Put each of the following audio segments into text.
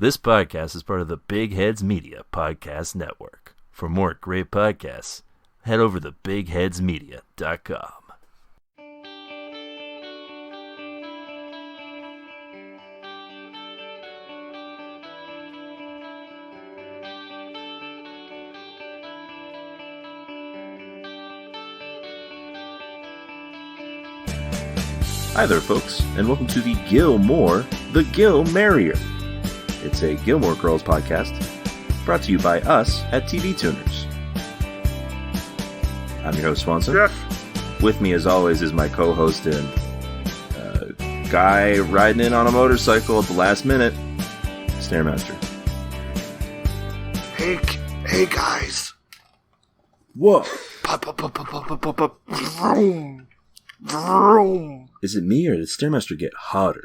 This podcast is part of the Big Heads Media Podcast Network. For more great podcasts, head over to bigheadsmedia.com. Hi there, folks, and welcome to the Gilmore, the Gilmerrier. It's a Gilmore Girls podcast brought to you by us at TV Tuners. I'm your host, Swanson. Jeff. With me, as always, is my co-host and guy riding in on a motorcycle at the last minute, Stairmaster. Hey guys. Whoa! Vroom. Vroom. Is it me, or did Stairmaster get hotter?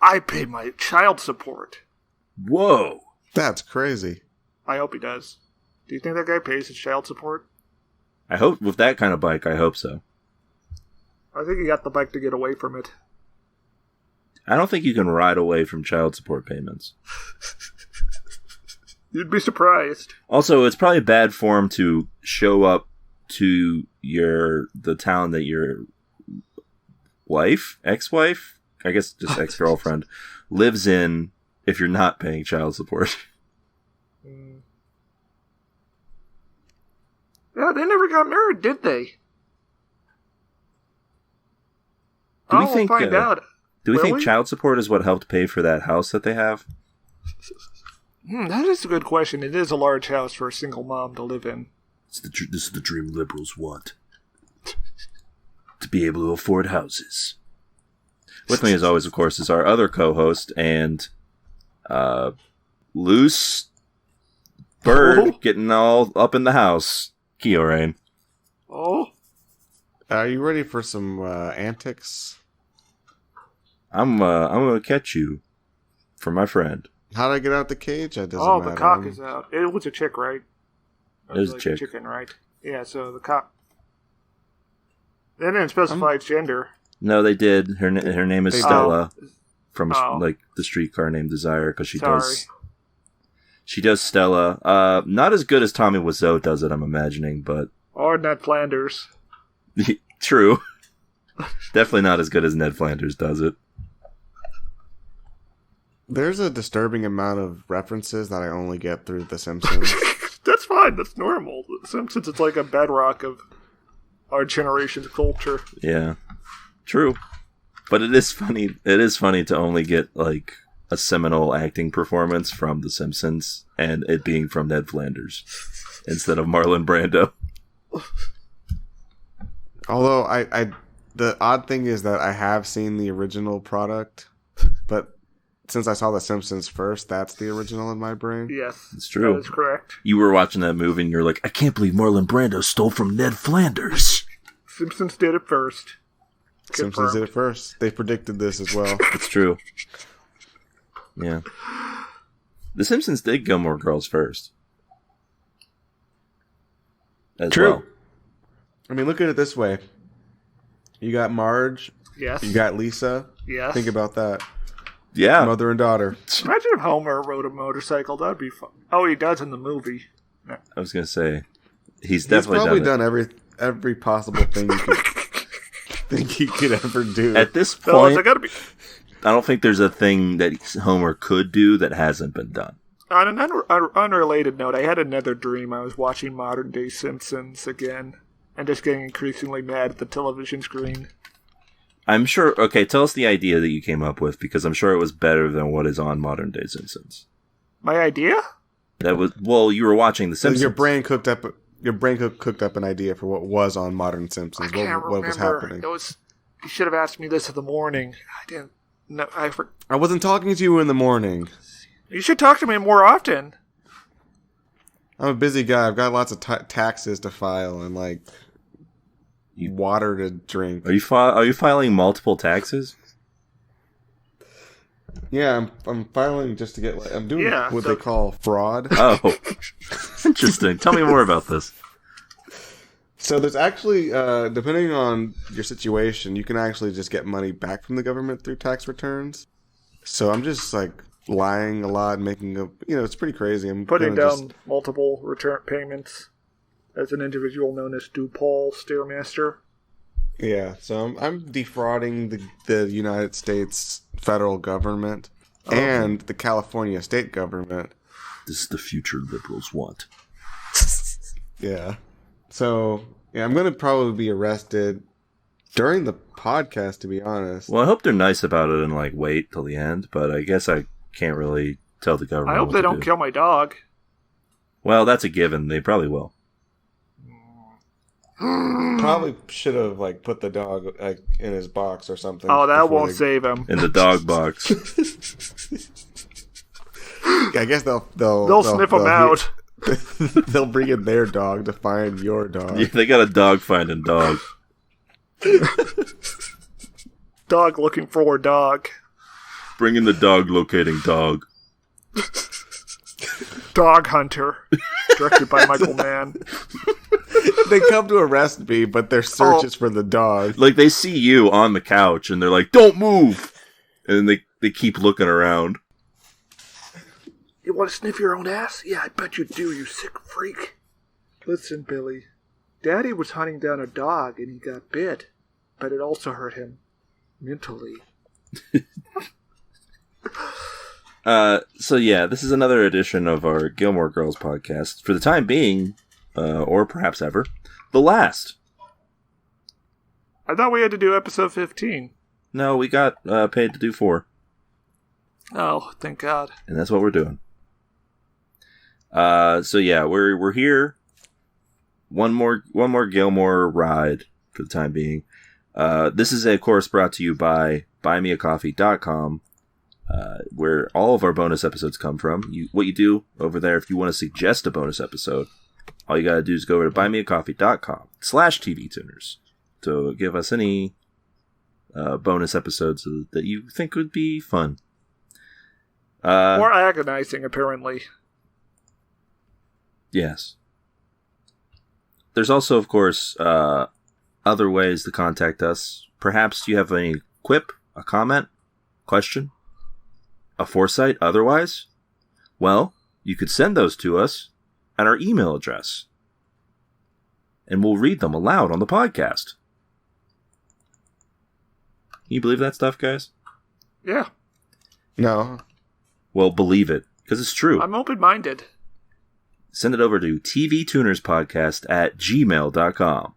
I pay my child support. Whoa! That's crazy. I hope he does. Do you think that guy pays his child support? I hope, with that kind of bike, I hope so. I think he got the bike to get away from it. I don't think you can ride away from child support payments. You'd be surprised. Also, it's probably bad form to show up to the town that your ex-wife, I guess just ex-girlfriend, lives in if you're not paying child support. Yeah, they never got married, did they? Do we think find out. Do we Will think we? child support is what helped pay for that house that they have? That is a good question. It is a large house for a single mom to live in. This is the dream liberals want. To be able to afford houses. With me, as always, of course, is our other co-host and loose bird getting all up in the house, Kiorain. Oh? Are you ready for some antics? I'm gonna catch you for my friend. How did I get out the cage? That doesn't Oh, matter. the cock is out. It was a chick, right? It was a like chick. Chicken, right? Yeah, so the cock. They didn't specify its gender. No, they did. Her name is They Stella from Oh. like the streetcar named Desire, because Sorry. she does Stella. Not as good as Tommy Wiseau does it, I'm imagining, but Or Ned Flanders. true. Definitely not as good as Ned Flanders does it. There's a disturbing amount of references that I only get through The Simpsons. That's fine. That's normal. The Simpsons is like a bedrock of our generation's culture. Yeah, true. But it is funny. It is funny to only get like a seminal acting performance from The Simpsons, and it being from Ned Flanders instead of Marlon Brando. Although the odd thing is that I have seen the original product, but since I saw The Simpsons first, that's the original in my brain. Yes. It's true. That is correct. You were watching that movie, and you're like, I can't believe Marlon Brando stole from Ned Flanders. Simpsons did it first. Simpsons did it first. They predicted this as well. It's true. Yeah. The Simpsons did Gilmore Girls first. As True. well. I mean, look at it this way. You got Marge. Yes. You got Lisa. Yes. Think about that. Yeah. Mother and daughter. Imagine if Homer rode a motorcycle. That'd be fun. Oh, he does in the movie. No. I was going to say, he's He's definitely probably done it. done every possible thing you could think he could ever do. At this Fellas, point, I gotta be... I don't think there's a thing that Homer could do that hasn't been done. On an unrelated note, I had another dream. I was watching modern day Simpsons again, and just getting increasingly mad at the television screen. I'm sure... Okay, tell us the idea that you came up with, because I'm sure it was better than what is on modern day Simpsons. My idea? That was... Well, you were watching The Simpsons. Your brain cooked up an idea for what was on Modern Simpsons. I can't What was remember. happening? It was. You should have asked me this in the morning. I didn't. No, I wasn't talking to you in the morning. You should talk to me more often. I'm a busy guy. I've got lots of taxes to file and like water to drink. Are you filing multiple taxes? Yeah, I'm filing just to get. I'm doing what they call fraud. Oh, interesting. Tell me more about this. So there's actually, depending on your situation, you can actually just get money back from the government through tax returns. So I'm just like lying a lot, making a, it's pretty crazy. I'm putting gonna down multiple return payments as an individual known as DuPaul Stairmaster. Yeah, so I'm defrauding the United States federal government and the California state government. This is the future liberals want. Yeah. So, yeah, I'm going to probably be arrested during the podcast, to be honest. Well, I hope they're nice about it and, like, wait till the end, but I guess I can't really tell the government. I hope they don't kill my dog. Well, that's a given. They probably will. Probably should have, like, put the dog, like, in his box or something. Oh, that won't save him. In the dog box. I guess they'll sniff him out. They'll bring in their dog to find your dog. Yeah, they got a dog finding dog. Dog looking for dog. Bring in the dog locating dog. Dog Hunter. Directed by Michael Mann. They come to arrest me, but their search is for the dog. Like, they see you on the couch, and they're like, don't move! And then they keep looking around. You want to sniff your own ass? Yeah, I bet you do, you sick freak. Listen, Billy. Daddy was hunting down a dog, and he got bit. But it also hurt him. Mentally. So yeah, this is another edition of our Gilmore Girls podcast. For the time being, or perhaps ever, the last. I thought we had to do episode 15. No, we got paid to do 4. Oh, thank God. And that's what we're doing. So yeah, we're here. One more Gilmore ride for the time being. This is, of course, brought to you by buymeacoffee.com, where all of our bonus episodes come from. What you do over there, if you want to suggest a bonus episode, all you gotta do is go over to buymeacoffee.com/tvtuners to give us any bonus episodes that you think would be fun. More agonizing, apparently. Yes. There's also, of course, other ways to contact us. Perhaps you have any quip, a comment, question, a foresight otherwise? Well, you could send those to us at our email address. And we'll read them aloud on the podcast. Can you believe that stuff, guys? Yeah. No. Well, believe it, because it's true. I'm open-minded. Send it over to tvtunerspodcast@gmail.com.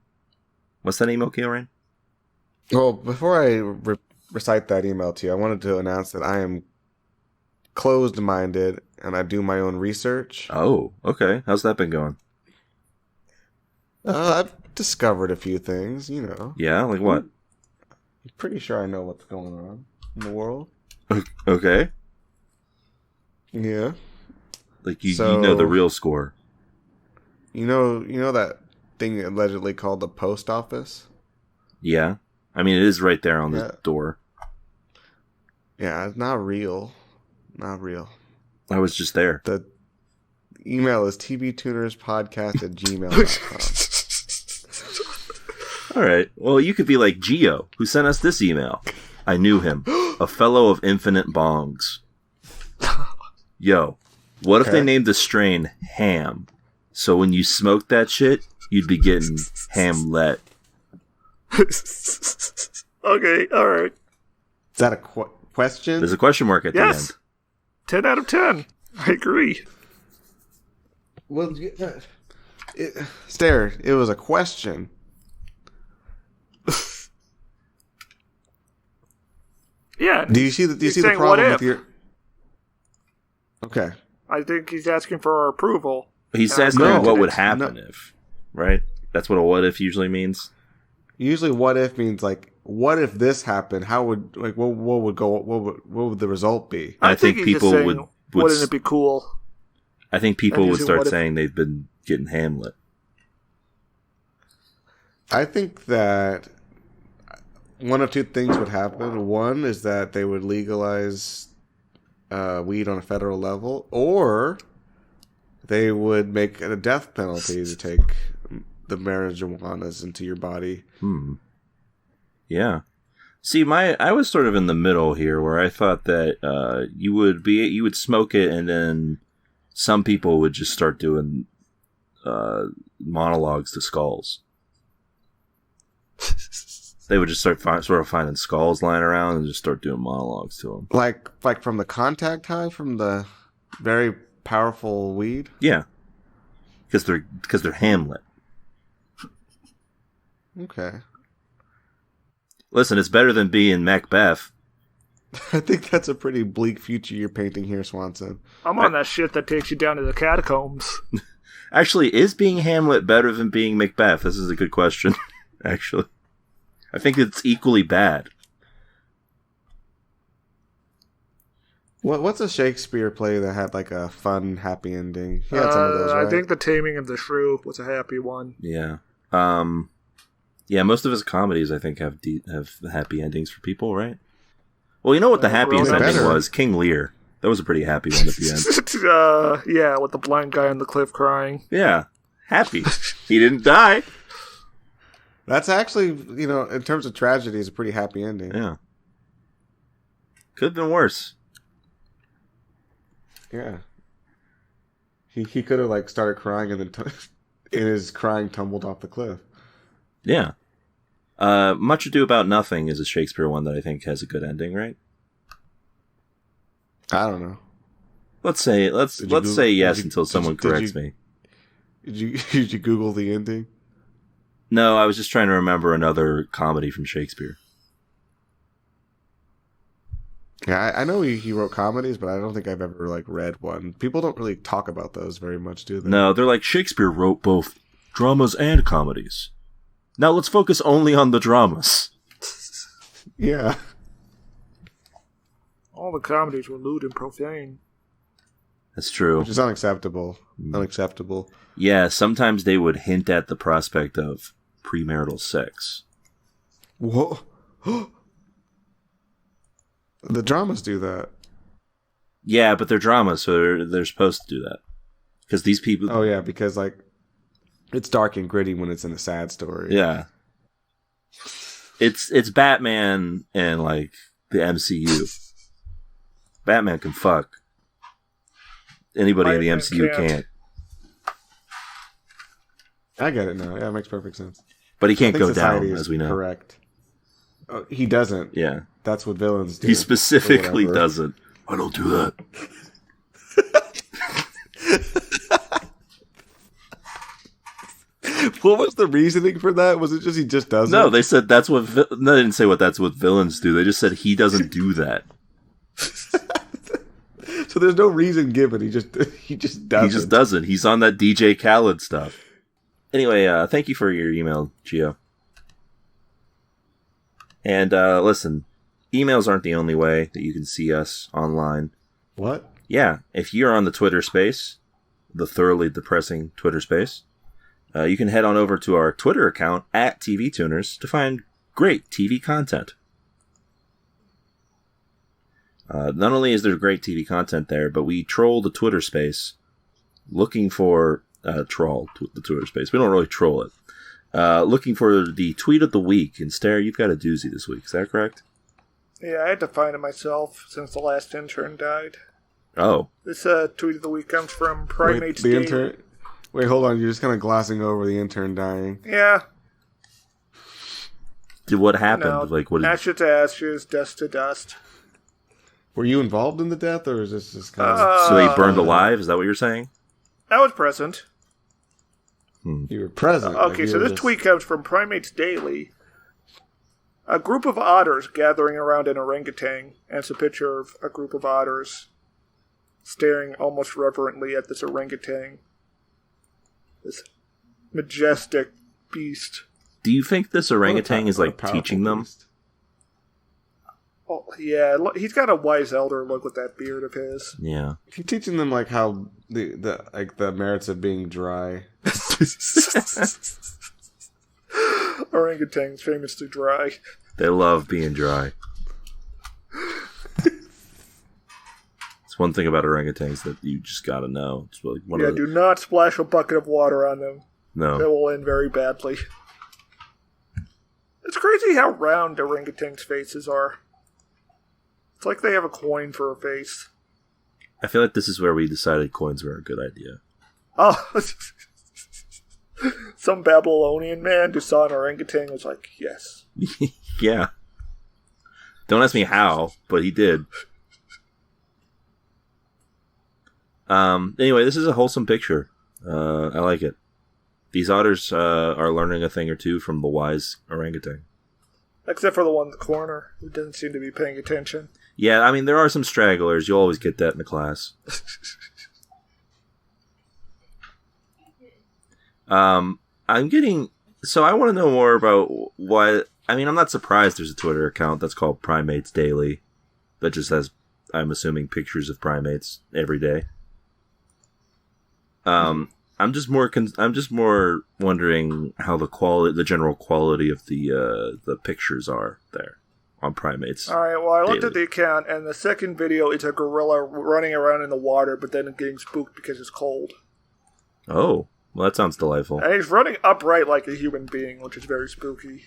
What's that email, Gilmerrier? Well, before I recite that email to you, I wanted to announce that I am closed-minded and I do my own research. Oh, okay. How's that been going? I've discovered a few things, Yeah, like what? I'm pretty sure I know what's going on in the world. Okay. Yeah. Like you know the real score. You know that thing allegedly called the post office? Yeah. I mean, it is right there on the door. Yeah, it's not real. Not real. I was just there. The email is tvtunerspodcast@gmail.com. All right. Well, you could be like Gio, who sent us this email. I knew him. A fellow of infinite bongs. Yo, what if they named the strain Ham? So when you smoke that shit, you'd be getting Hamlet. Okay, alright. Is that a question? There's a question mark at the end. 10 out of 10. I agree. Well, Stare, it was a question. Yeah. Do you see the problem with your... Okay. I think he's asking for our approval. He's asking what would happen if, right? That's what a what if usually means. Usually, what if means like, what if this happened? How would what would the result be? I think people would. Wouldn't it be cool? I think people would start saying they've been getting Hamlet. I think that one of two things would happen. One is that they would legalize weed on a federal level, or they would make it a death penalty to take the marijuanas into your body. Yeah. See, I was sort of in the middle here, where I thought that you would smoke it, and then some people would just start doing monologues to skulls. They would just start sort of finding skulls lying around and just start doing monologues to them. Like from the contact high from the very powerful weed? Yeah. Because they're Hamlet. Okay. Listen, it's better than being Macbeth. I think that's a pretty bleak future you're painting here, Swanson. I'm on that shit that takes you down to the catacombs. Actually, is being Hamlet better than being Macbeth? This is a good question, actually. I think it's equally bad. What's a Shakespeare play that had like a fun, happy ending? He had some of those, right? I think The Taming of the Shrew was a happy one. Yeah. Yeah, most of his comedies, I think, have happy endings for people, right? Well, you know what the happiest ending was? King Lear. That was a pretty happy one at the end. Yeah, with the blind guy on the cliff crying. Yeah, happy. He didn't die. That's actually, in terms of tragedy, is a pretty happy ending. Yeah. Could have been worse. Yeah. He could have, like, started crying and then in his crying tumbled off the cliff. Yeah. Much Ado About Nothing is a Shakespeare one that I think has a good ending, right? I don't know. Let's say yes until someone corrects me. Did you Google the ending? No, I was just trying to remember another comedy from Shakespeare. Yeah, I know he wrote comedies, but I don't think I've ever like read one. People don't really talk about those very much, do they? No, they're like, Shakespeare wrote both dramas and comedies. Now let's focus only on the dramas. Yeah. All the comedies were lewd and profane. That's true. Which is unacceptable. Unacceptable. Yeah, sometimes they would hint at the prospect of premarital sex. Whoa. The dramas do that. Yeah, but they're dramas, so they're supposed to do that. Because these people... Oh, yeah, because, like, it's dark and gritty when it's in a sad story. Yeah. It's Batman and, like, the MCU. Batman can fuck. Anybody in the MCU can't. I get it now. Yeah, it makes perfect sense. But he can't go down, as we know. Correct. He doesn't. Yeah. That's what villains do. He specifically doesn't. I don't do that. What was the reasoning for that? Was it just he just doesn't? No, they said that's what... they didn't say that's what villains do. They just said he doesn't do that. So there's no reason given. He just doesn't. He just doesn't. He's on that DJ Khaled stuff. Anyway, thank you for your email, Gio. And listen, emails aren't the only way that you can see us online. What? Yeah, if you're on the Twitter space, the thoroughly depressing Twitter space, you can head on over to our Twitter account at TV Tuners to find great TV content. Not only is there great TV content there, but we troll the Twitter space looking for... troll the Twitter space. We don't really troll it. Looking for the tweet of the week. And Stare, you've got a doozy this week. Is that correct? Yeah, I had to find it myself since the last intern died. Oh. This tweet of the week comes from Primates Daily. Wait, hold on. You're just kind of glossing over the intern dying. Yeah. What happened? Ashes to ashes, dust to dust. Were you involved in the death, or is this just kind of... So he burned alive? Is that what you're saying? I was present. You were present. Okay, so this tweet comes from Primates Daily. A group of otters gathering around an orangutan, and it's a picture of a group of otters staring almost reverently at this orangutan. This majestic beast. Do you think this orangutan is like teaching them? Beast. Oh, yeah, he's got a wise elder look with that beard of his. Yeah. He's teaching them like how the merits of being dry. Orangutans famously dry. They love being dry. It's one thing about orangutans that you just gotta know. It's like do not splash a bucket of water on them. No. That will end very badly. It's crazy how round orangutans' faces are. It's like they have a coin for a face. I feel like this is where we decided coins were a good idea. Oh, some Babylonian man who saw an orangutan was like, yes. Yeah. Don't ask me how, but he did. Anyway, this is a wholesome picture. I like it. These otters are learning a thing or two from the wise orangutan. Except for the one in the corner, who doesn't seem to be paying attention. Yeah, I mean, there are some stragglers. You'll always get that in the class. I'm getting... So I want to know more about what... I mean, I'm not surprised there's a Twitter account that's called Primates Daily. That just has, I'm assuming, pictures of primates every day. I'm just more wondering how the general quality of the pictures are there on primates. All right. Well, I looked Daily. at the account, and the second video is a gorilla running around in the water, but then getting spooked because it's cold. Oh, well, that sounds delightful. And he's running upright like a human being, which is very spooky.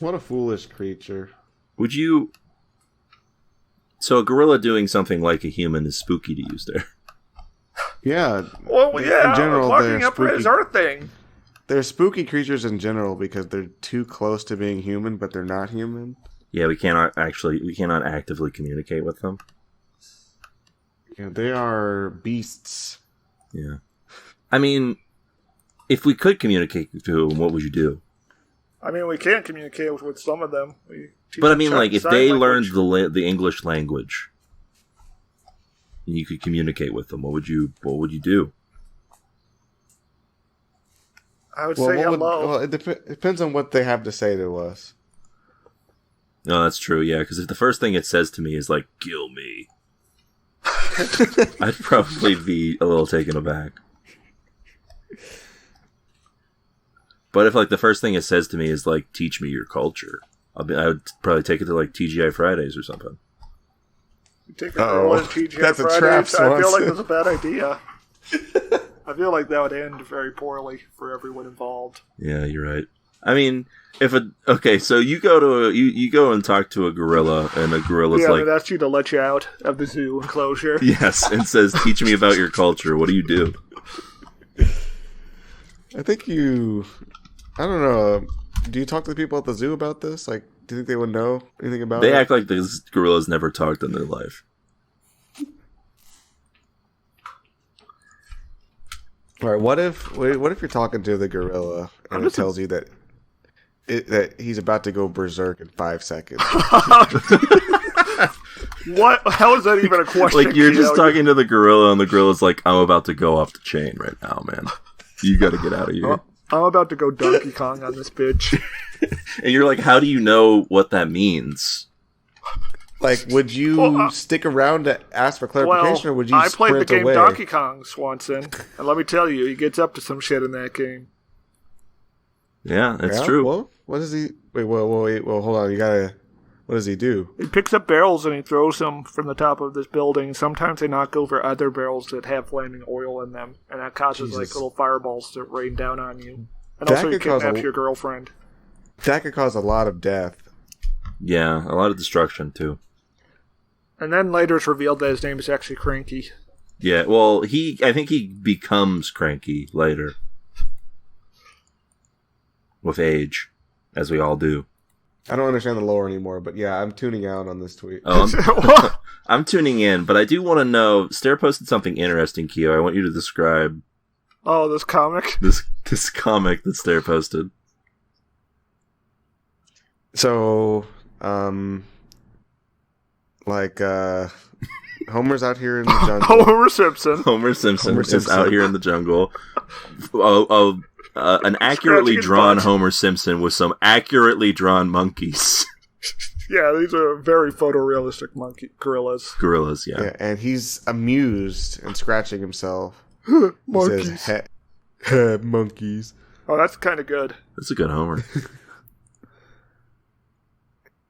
What a foolish creature. Would you? So a gorilla doing something like a human is spooky to use there. Yeah. Well, yeah. In general, walking they're upright is our thing. They're spooky creatures in general because they're too close to being human, but they're not human. Yeah, we cannot actively communicate with them. Yeah, they are beasts. Yeah. I mean, if we could communicate to them, what would you do? I mean, we can communicate with some of them. But I mean, like, if they learned language. the English language, and you could communicate with them, what would you do? I would say hello. It depends on what they have to say to us. No, that's true, yeah, because if the first thing it says to me is, like, kill me, I'd probably be a little taken aback. But if, like, the first thing it says to me is, like, teach me your culture, I would probably take it to, like, TGI Fridays or something. Take a girl to TGI That's a Fridays. trap, I feel like Swanson. that's a bad idea. I feel like that would end very poorly for everyone involved. Yeah, you're right. I mean, so you go and talk to a gorilla, and a gorilla's Yeah, like, they'd ask you to let you out of the zoo enclosure. yes, and says, teach me about your culture. What do you do? I think I don't know. Do you talk to the people at the zoo about this? Like, do you think they would know anything about it? They act like these gorillas never talked in their life. All right. What if you're talking to the gorilla and it tells you that he's about to go berserk in 5 seconds? What? How is that even a question? Like, you're just talking to the gorilla, and the gorilla's like, I'm about to go off the chain right now, man. You gotta get out of here. I'm about to go Donkey Kong on this bitch. And you're like, how do you know what that means? Like, would you stick around to ask for clarification, or would you I played the sprint game away? Donkey Kong, Swanson, and let me tell you, he gets up to some shit in that game. Yeah, that's true. Well, what does he... Wait, hold on. You gotta... What does he do? He picks up barrels and he throws them from the top of this building. Sometimes they knock over other barrels that have flaming oil in them, and that causes like little fireballs to rain down on you. And That also you could cause kidnap your girlfriend. That could cause a lot of death. Yeah, a lot of destruction, too. And then later it's revealed that his name is actually Cranky. Yeah, well, I think he becomes cranky later. With age, as we all do. I don't understand the lore anymore, but yeah, I'm tuning out on this tweet. Oh, I'm tuning in, but I do want to know. Stare posted something interesting, Keo. I want you to describe. Oh, this comic? This comic that Stare posted. So, Homer's out here in the jungle. Homer Simpson. Homer Simpson is Simpson. out here in the jungle. An accurately drawn Homer Simpson with some accurately drawn monkeys. Yeah, these are very photorealistic gorillas. Gorillas, yeah. Yeah, and he's amused and scratching himself. Monkeys. He says, monkeys. Oh, that's kind of good. That's a good Homer.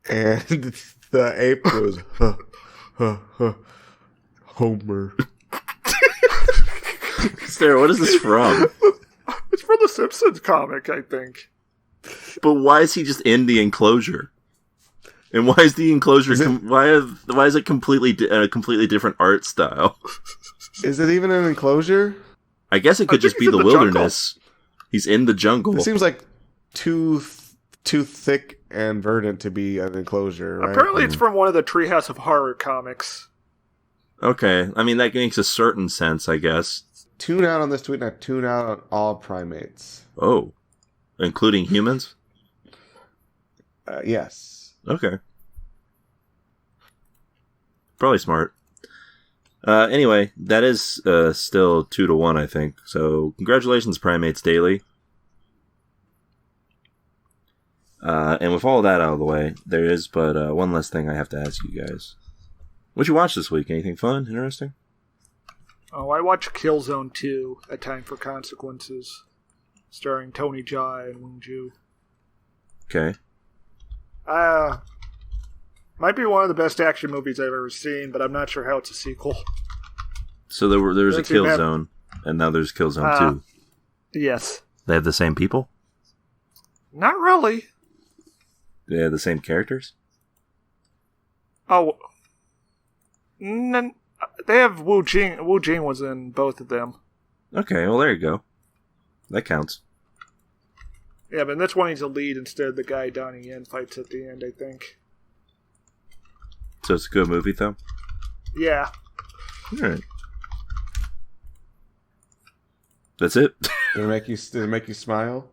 And the ape goes, Homer. Stare, what is this from? It's from the Simpsons comic, I think. But why is he just in the enclosure? And why is the enclosure? Why is it completely a completely different art style? Is it even an enclosure? I guess it could just be the wilderness. Jungle. He's in the jungle. It seems like too thick and verdant to be an enclosure. Right? Apparently, it's from one of the Treehouse of Horror comics. Okay, I mean that makes a certain sense, I guess. Tune out on this tweet, and I tune out on all primates. Oh, including humans? Yes. Okay. Probably smart. Anyway, that is still 2-1, I think. So, congratulations, Primates Daily. And with all that out of the way, there is but one last thing I have to ask you guys. What'd you watch this week? Anything fun? Interesting? Oh, I watched Killzone 2, A Time for Consequences, starring Tony Jaa and Wing Ju. Okay. Might be one of the best action movies I've ever seen, but I'm not sure how it's a sequel. So there was a Killzone, and now there's Killzone 2. Yes. They have the same people? Not really. They have the same characters? Oh. They have Wu Jing. Wu Jing was in both of them. Okay, well there you go. That counts. Yeah, but in this one he's a lead instead of the guy Donnie Yen fights at the end, I think. So it's a good movie, though? Yeah. Alright. That's it? Did it make you smile?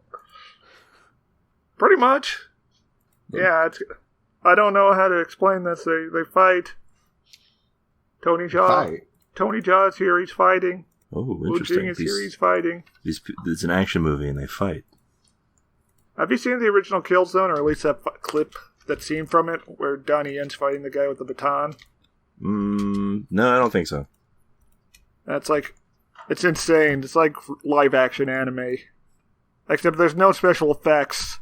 Pretty much. Yeah, I don't know how to explain this. They fight. Tony Jaa is here, he's fighting. Oh, interesting. Wu Jing is here, he's fighting. It's an action movie and they fight. Have you seen the original Killzone, or at least that clip, that scene from it, where Donnie Yen's fighting the guy with the baton? No, I don't think so. That's like, it's insane. It's like live action anime. Except there's no special effects.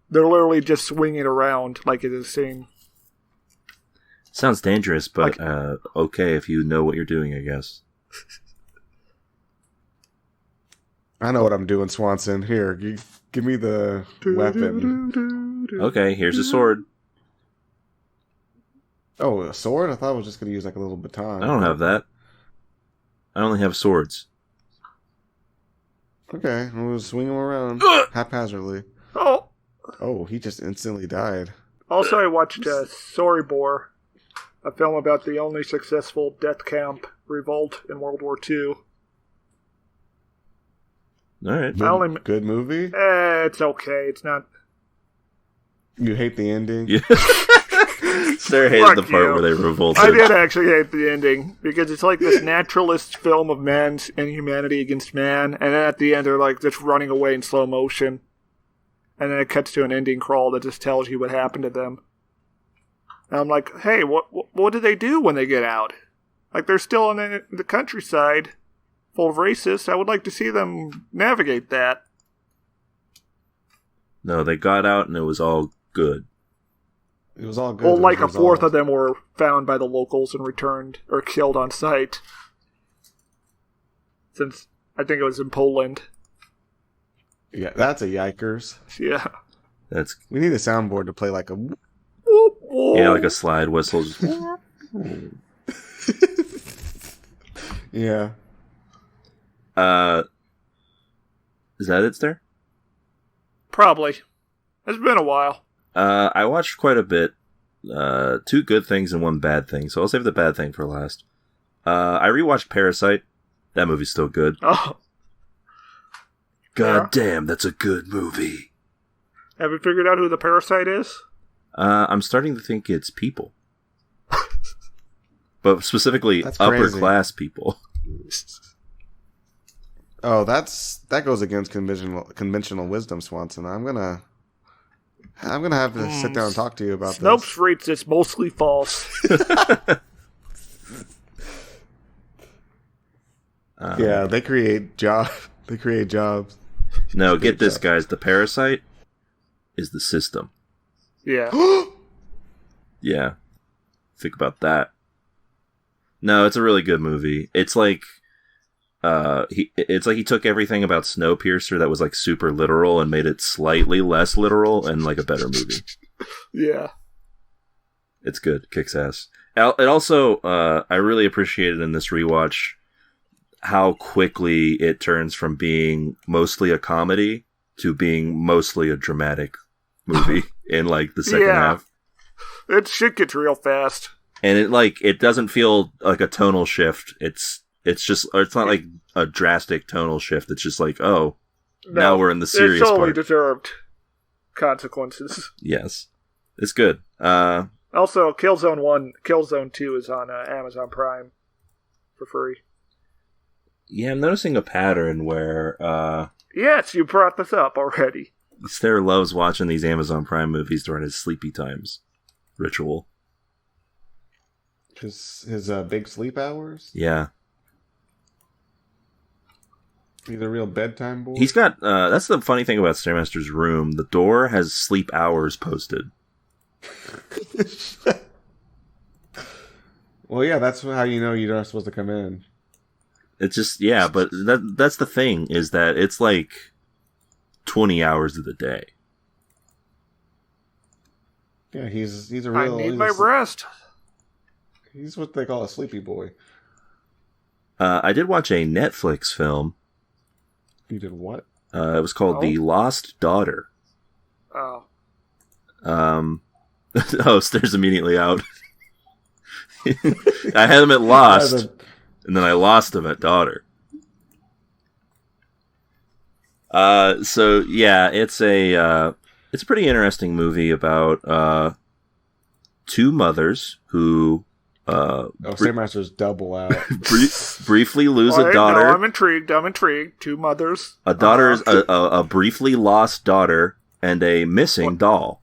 They're literally just swinging around like it is seen. Sounds dangerous, but okay if you know what you're doing, I guess. I know what I'm doing, Swanson. Here, give me the weapon. Okay, here's a sword. Oh, a sword? I thought I was just going to use like a little baton. I don't have that. I only have swords. Okay, we'll swing them around haphazardly. Oh, he just instantly died. Also, I watched Soribor, a film about the only successful death camp revolt in World War II. Alright. Good movie? It's okay. It's not... You hate the ending? Yeah. Sarah hated the part where they revolted. I did actually hate the ending, because it's like this naturalist film of man's inhumanity against man, and then at the end they're like just running away in slow motion. And then it cuts to an ending crawl that just tells you what happened to them. And I'm like, hey, what do they do when they get out? Like, they're still in the countryside, full of racists. I would like to see them navigate that. No, they got out and it was all good. It was all good. Well, like a fourth of them were found by the locals and returned, or killed on sight. Since, I think it was in Poland. Yeah, that's a yikers. Yeah. We need a soundboard to play like a... Yeah, like a slide whistle. Yeah. Is that it, Star? Probably. It's been a while. I watched quite a bit. 2 good things and 1 bad thing, so I'll save the bad thing for last. I rewatched Parasite. That movie's still good. Oh. God damn, that's a good movie. Have you figured out who the parasite is? I'm starting to think it's people. But specifically upper class people. Oh, that goes against conventional wisdom, Swanson. I'm gonna have to sit down and talk to you about this. Snopes rates it's mostly false. Yeah, they create jobs. No, get this, guys. The parasite is the system. Yeah. Yeah. Think about that. No, it's a really good movie. It's like it's like he took everything about Snowpiercer that was like super literal and made it slightly less literal and like a better movie. Yeah. It's good. Kicks ass. It also, I really appreciated in this rewatch how quickly it turns from being mostly a comedy to being mostly a dramatic movie in like the second half. Shit gets real fast. And it doesn't feel like a tonal shift. It's not like a drastic tonal shift. It's just like, now we're in the serious part. It's totally deserved consequences. Yes. It's good. Also, Killzone 2 is on Amazon Prime for free. Yeah, I'm noticing a pattern where... yes, you brought this up already. Sarah loves watching these Amazon Prime movies during his sleepy times. Ritual. His big sleep hours? Yeah. He's a real bedtime boy. He's got, that's the funny thing about Stairmaster's room. The door has sleep hours posted. Well, yeah, that's how you know you're not supposed to come in. It's just, yeah, but that's the thing, is that it's like 20 hours of the day. Yeah, he's a real... I need my rest. He's what they call a sleepy boy. I did watch a Netflix film. You did what? It was called The Lost Daughter. Oh. Stairs immediately out. I had him at Lost, and then I lost him at Daughter. So yeah, it's a pretty interesting movie about two mothers who Stairmaster's double out. Briefly lose a daughter. No, I'm intrigued. Two mothers. A daughter, a briefly lost daughter, and a missing doll.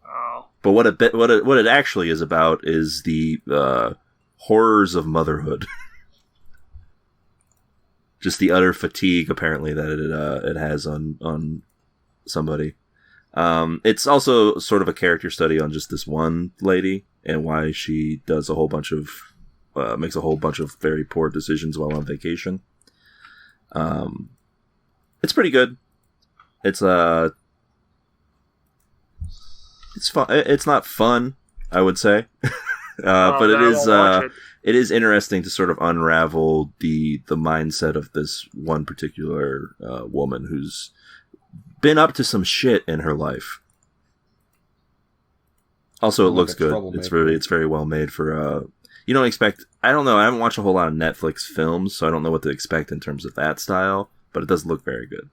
Oh. But what it actually is about is the horrors of motherhood. Just the utter fatigue, apparently, that it has on somebody. It's also sort of a character study on just this one lady and why she does makes a whole bunch of very poor decisions while on vacation. It's pretty good. It's fun. It's not fun, I would say, but it is interesting to sort of unravel the mindset of this one particular woman who's been up to some shit in her life. Also, it looks good. It's very well made for you don't expect... I don't know, I haven't watched a whole lot of Netflix films, so I don't know what to expect in terms of that style, but it does look very good.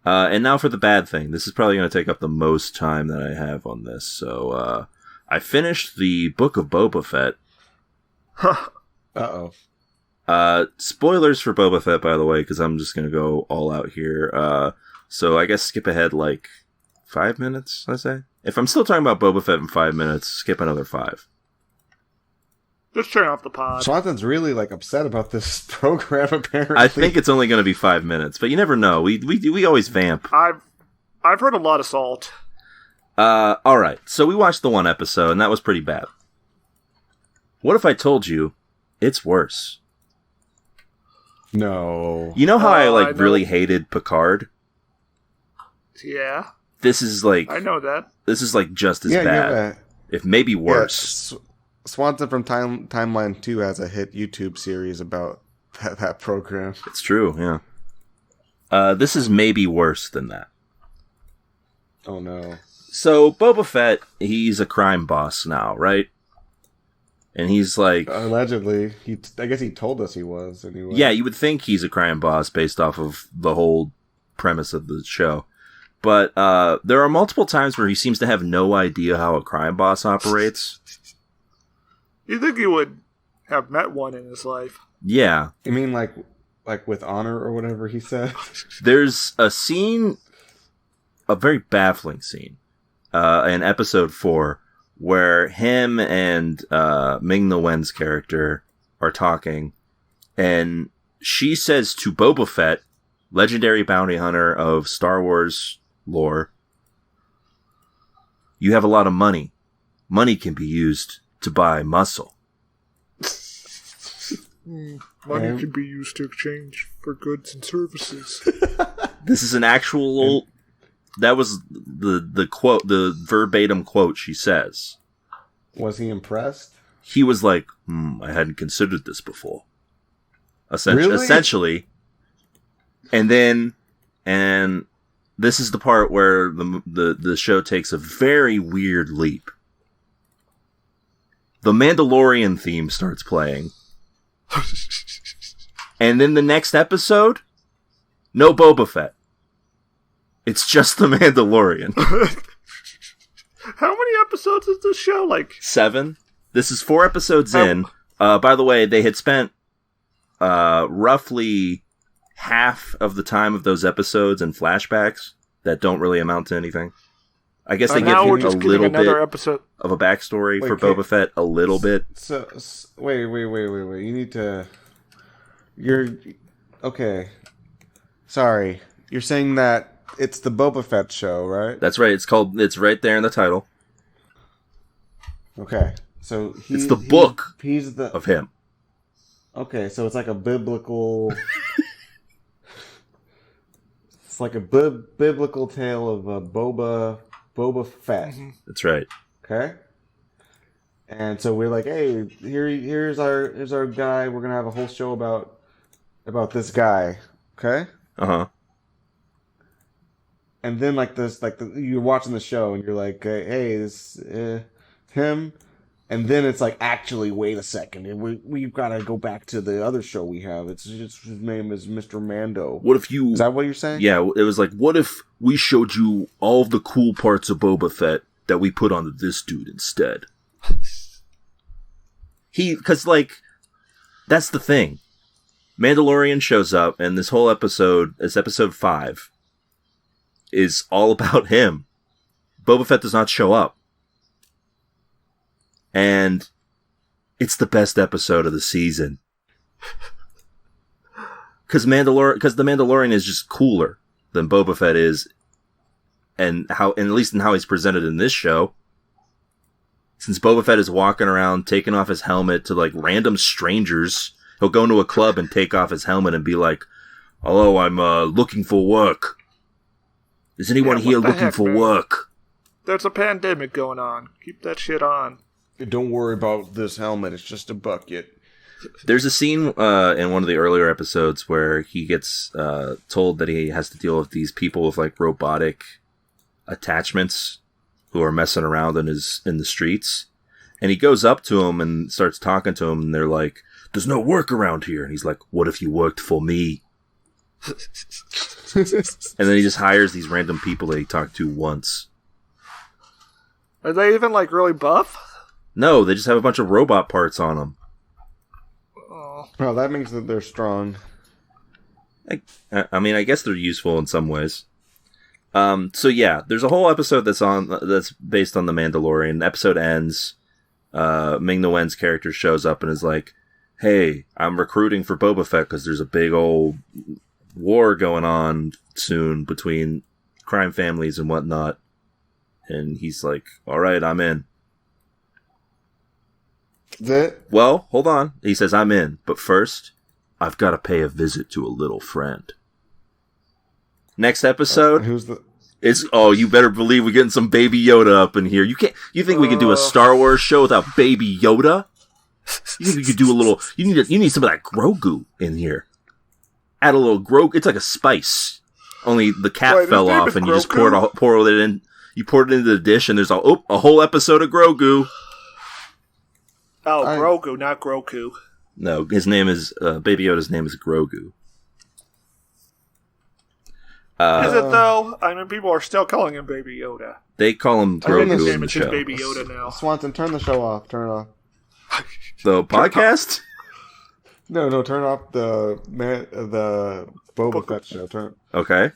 And now for the bad thing. This is probably going to take up the most time that I have on this. So, I finished the Book of Boba Fett. Uh-oh. Spoilers for Boba Fett, by the way, because I'm just going to go all out here. So I guess skip ahead like 5 minutes, I say. If I'm still talking about Boba Fett in 5 minutes, skip another 5. Just turn off the pod. Jonathan's really upset about this program. Apparently, I think it's only going to be 5 minutes, but you never know. We always vamp. I've heard a lot of salt. All right. So we watched the one episode, and that was pretty bad. What if I told you it's worse? No. You know how I really hated Picard? Yeah. This is I know that. This is just as bad, if maybe worse. Yeah, Swanson from Timeline 2 has a hit YouTube series about that program. It's true, yeah. This is maybe worse than that. Oh no. So Boba Fett, he's a crime boss now, right? And he's like... Allegedly. I guess he told us he was, anyway. Yeah, you would think he's a crime boss based off of the whole premise of the show. But there are multiple times where he seems to have no idea how a crime boss operates. You'd think he would have met one in his life. Yeah. You mean like with honor or whatever he said? There's a scene, a very baffling scene, in episode 4, where him and Ming-Na Wen's character are talking, and she says to Boba Fett, legendary bounty hunter of Star Wars lore, "You have a lot of money. Money can be used to buy muscle." Money And- can be used to exchange for goods and services. This is an actual. That was the quote, the verbatim quote she says. Was he impressed? He was like, I hadn't considered this before. Really? Essentially. And this is the part where the show takes a very weird leap. The Mandalorian theme starts playing. And then the next episode, no Boba Fett. It's just the Mandalorian. How many episodes is this show? Like 7. This is 4 episodes in. By the way, they had spent roughly half of the time of those episodes in flashbacks that don't really amount to anything. I guess they give you a little bit episode of a backstory for Boba Fett, a little bit. So wait. You need to. Okay. Sorry, you're saying that it's the Boba Fett show, right? That's right. It's right there in the title. Okay, so it's the book he's the of him. Okay, so it's like a biblical. It's like a biblical tale of Boba Fett. Mm-hmm. That's right. Okay. And so we're like, hey, here's our guy. We're gonna have a whole show about this guy. Okay. Uh-huh. And then you're watching the show and you're like, hey, this him. And then it's like, actually, wait a second, and we've got to go back to the other show we have. It's just, his name is Mr. Mando. What if you? Is that what you're saying? Yeah, it was like, what if we showed you all of the cool parts of Boba Fett that we put onto this dude instead? Because that's the thing. Mandalorian shows up, and this whole episode, it's episode 5, is all about him. Boba Fett does not show up. And it's the best episode of the season. Because the Mandalorian is just cooler than Boba Fett is, and at least in how he's presented in this show. Since Boba Fett is walking around taking off his helmet to like random strangers, he'll go into a club and take off his helmet and be like, "Hello, I'm looking for work. Is anyone here looking for work?" There's a pandemic going on. Keep that shit on. Don't worry about this helmet. It's just a bucket. There's a scene in one of the earlier episodes where he gets told that he has to deal with these people with like robotic attachments who are messing around in the streets, and he goes up to him and starts talking to him, and they're like, "There's no work around here," and he's like, "What if you worked for me?" And then he just hires these random people that he talked to once. Are they even like really buff? No, they just have a bunch of robot parts on them. Oh. Well, that means that they're strong. I mean, I guess they're useful in some ways. So yeah, there's a whole episode that's based on the Mandalorian. The episode ends. Ming-Na Wen's character shows up and is like, "Hey, I'm recruiting for Boba Fett because there's a big old war going on soon between crime families and whatnot." And he's like, "All right, I'm in." Well, hold on. He says, "I'm in, but first, I've got to pay a visit to a little friend." Next episode Who's the? is, oh, you better believe we're getting some Baby Yoda up in here. You think we can do a Star Wars show without Baby Yoda? You think we could do a little? You need some of that Grogu in here. Add a little Grogu. It's like a spice. Only the cap fell off, and you just pour it in. You poured it into the dish, and there's a whole episode of Grogu. Oh, Grogu, not Groku. No, his name is Baby Yoda's name is Grogu. Is it though? I mean, people are still calling him Baby Yoda. They call him Grogu His in name the is just show. Baby Yoda now. Swanson, turn the show off. Turn it off. The podcast? No, turn off the Boba Fett show. Okay.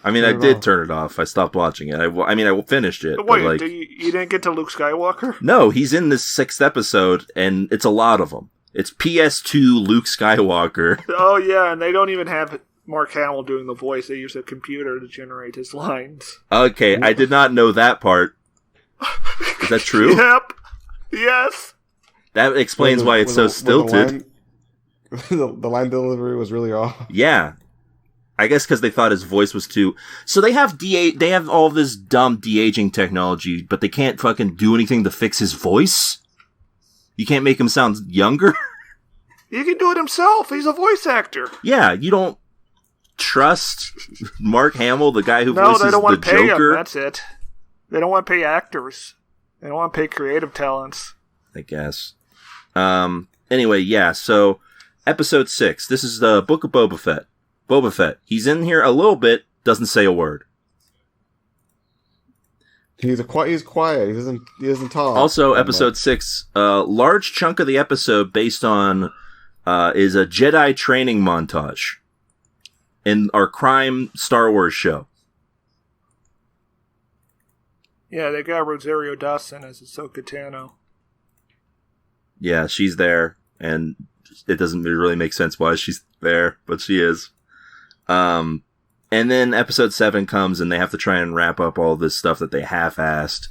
I mean, I did turn it off. I stopped watching it. I finished it. Wait, but you didn't get to Luke Skywalker? No, he's in this 6th episode, and it's a lot of them. It's PS2 Luke Skywalker. Oh, yeah, and they don't even have Mark Hamill doing the voice. They use a computer to generate his lines. Okay, I did not know that part. Is that true? Yep. Yes. That explains why it's so stilted. the line delivery was really off. Yeah. I guess because they thought his voice was too... So they have they have all this dumb de-aging technology, but they can't fucking do anything to fix his voice? You can't make him sound younger? He can do it himself. He's a voice actor. Yeah, you don't trust Mark Hamill, the guy who voices they don't want the to pay Joker? him. That's it. They don't want to pay actors. They don't want to pay creative talents. I guess. Anyway, yeah, so episode 6. This is the Book of Boba Fett. Boba Fett. He's in here a little bit, doesn't say a word. He's quiet. He doesn't talk. Also, episode 6, a large chunk of the episode based on is a Jedi training montage in our crime Star Wars show. Yeah, they got Rosario Dawson as Ahsoka Tano. Yeah, she's there, and it doesn't really make sense why she's there, but she is. And then episode 7 comes, and they have to try and wrap up all this stuff that they half-assed.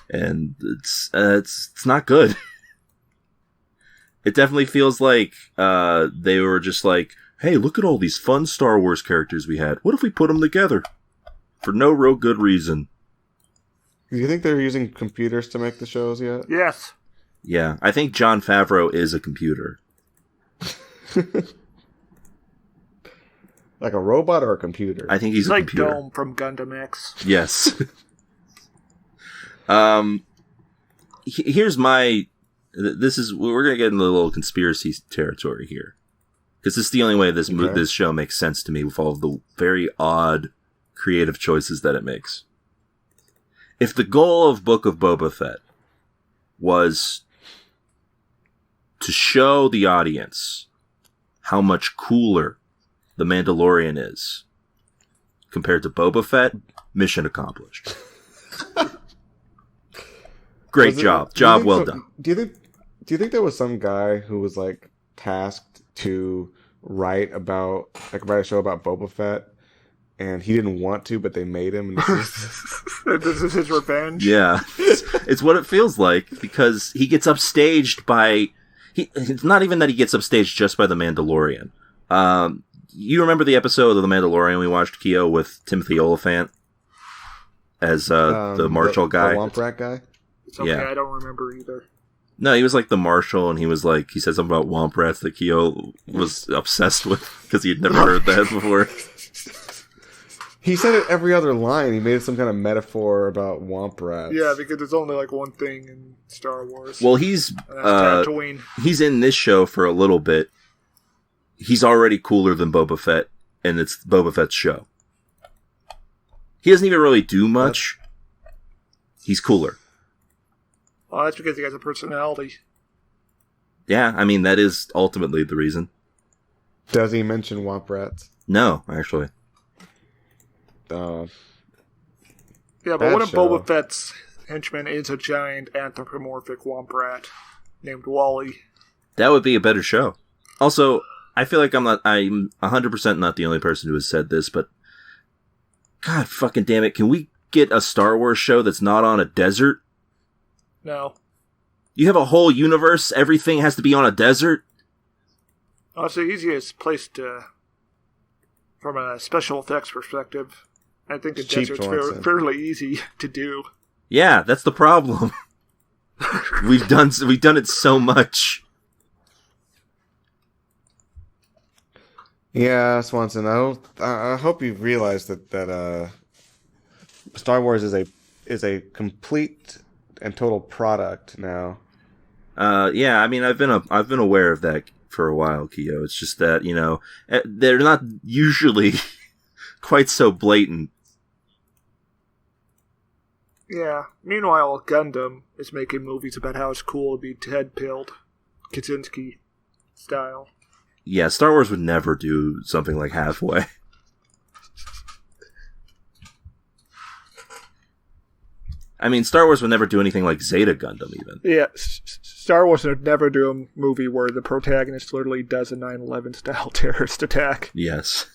And it's not good. It definitely feels like they were just like, hey, look at all these fun Star Wars characters we had. What if we put them together? For no real good reason. Do you think they're using computers to make the shows yet? Yes. Yeah, I think Jon Favreau is a computer. Like a robot or a computer? I think he's a like computer. Dome from Gundam X. Yes. Here's my... We're going to get into a little conspiracy territory here. Because this is the only way this show makes sense to me with all of the very odd creative choices that it makes. If the goal of Book of Boba Fett was to show the audience how much cooler the Mandalorian is compared to Boba Fett, mission accomplished. Great job. Job well done. Do you think there was some guy who was like tasked to write a show about Boba Fett, and he didn't want to, but they made him? And This is his revenge? Yeah. It's what it feels like, because he gets upstaged by... It's not even that he gets upstaged just by the Mandalorian. You remember the episode of The Mandalorian we watched, Keo, with Timothy Oliphant as the marshal guy? The Womp Rat guy? It's okay, yeah. I don't remember either. No, he was like the marshal, and he said something about Womp Rats that Keo was obsessed with, because he had never heard that before. He said it every other line. He made it some kind of metaphor about Womp Rats. Yeah, because there's only like one thing in Star Wars. Well, he's in this show for a little bit. He's already cooler than Boba Fett, and it's Boba Fett's show. He doesn't even really do much. He's cooler. Well, that's because he has a personality. Yeah, I mean, that is ultimately the reason. Does he mention Womp Rats? No, actually. Yeah, but one of Boba Fett's henchmen is a giant anthropomorphic womp rat named Wally. That would be a better show. Also, I feel like I'm 100% not the only person who has said this, but God fucking damn it, can we get a Star Wars show that's not on a desert? No. You have a whole universe, everything has to be on a desert? Oh, it's the easiest place to, from a special effects perspective. I think the desert's fairly easy to do. Yeah, that's the problem. We've done it so much. Yeah, Swanson. I hope you've realized that Star Wars is a complete and total product now. Yeah, I mean, I've been aware of that for a while, Keo. It's just that, they're not usually quite so blatant. Yeah. Meanwhile, Gundam is making movies about how it's cool to be Ted-pilled, Kaczynski style. Yeah, Star Wars would never do something like halfway. I mean, Star Wars would never do anything like Zeta Gundam, even. Yeah, Star Wars would never do a movie where the protagonist literally does a 9/11 style terrorist attack. Yes.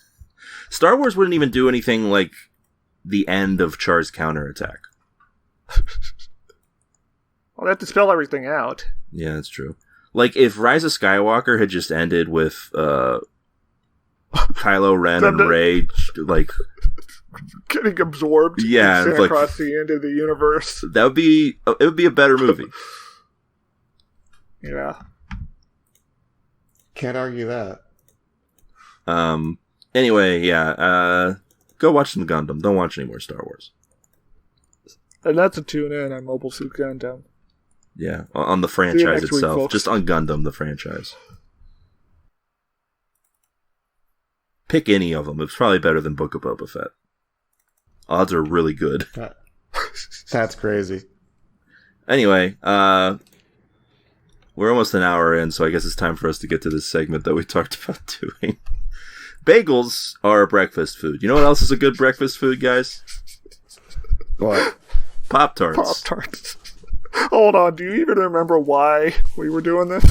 Star Wars wouldn't even do anything like the end of Char's counterattack. Well, they have to spell everything out. Yeah, that's true. Like, if Rise of Skywalker had just ended with Kylo Ren and Rey, like... getting absorbed and like, across the end of the universe. It would be a better movie. Yeah. Can't argue that. Anyway, yeah. Go watch some Gundam. Don't watch any more Star Wars. And that's a tune in on Mobile Suit Gundam. Yeah, on the franchise itself. Week, just on Gundam, the franchise. Pick any of them. It's probably better than Book of Boba Fett. Odds are really good. That's crazy. Anyway, we're almost an hour in, so I guess it's time for us to get to this segment that we talked about doing. Bagels are a breakfast food. You know what else is a good breakfast food, guys? What? Pop-Tarts. Pop-Tarts. Hold on, do you even remember why we were doing this?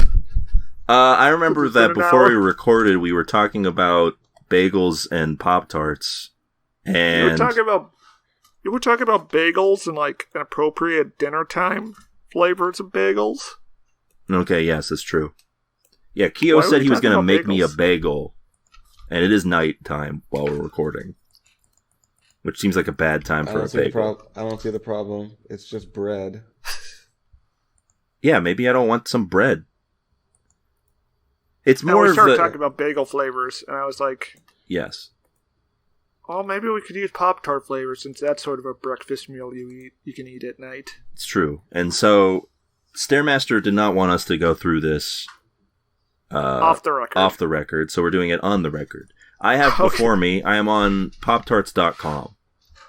I remember that before we recorded, we were talking about bagels and Pop-Tarts. And you were talking about bagels and like an appropriate dinner time flavors of bagels. Okay, yes, that's true. Yeah, Keo said he was going to make me a bagel, and it is night time while we're recording, which seems like a bad time for a bagel. I don't see the problem. It's just bread. Yeah, maybe I don't want some bread. It's more. We started talking about bagel flavors, and I was like, yes. Oh, maybe we could use Pop-Tart flavors since that's sort of a breakfast meal you can eat at night. It's true. And so, Stairmaster did not want us to go through this off the record. So we're doing it on the record. I have before me, I am on poptarts.com.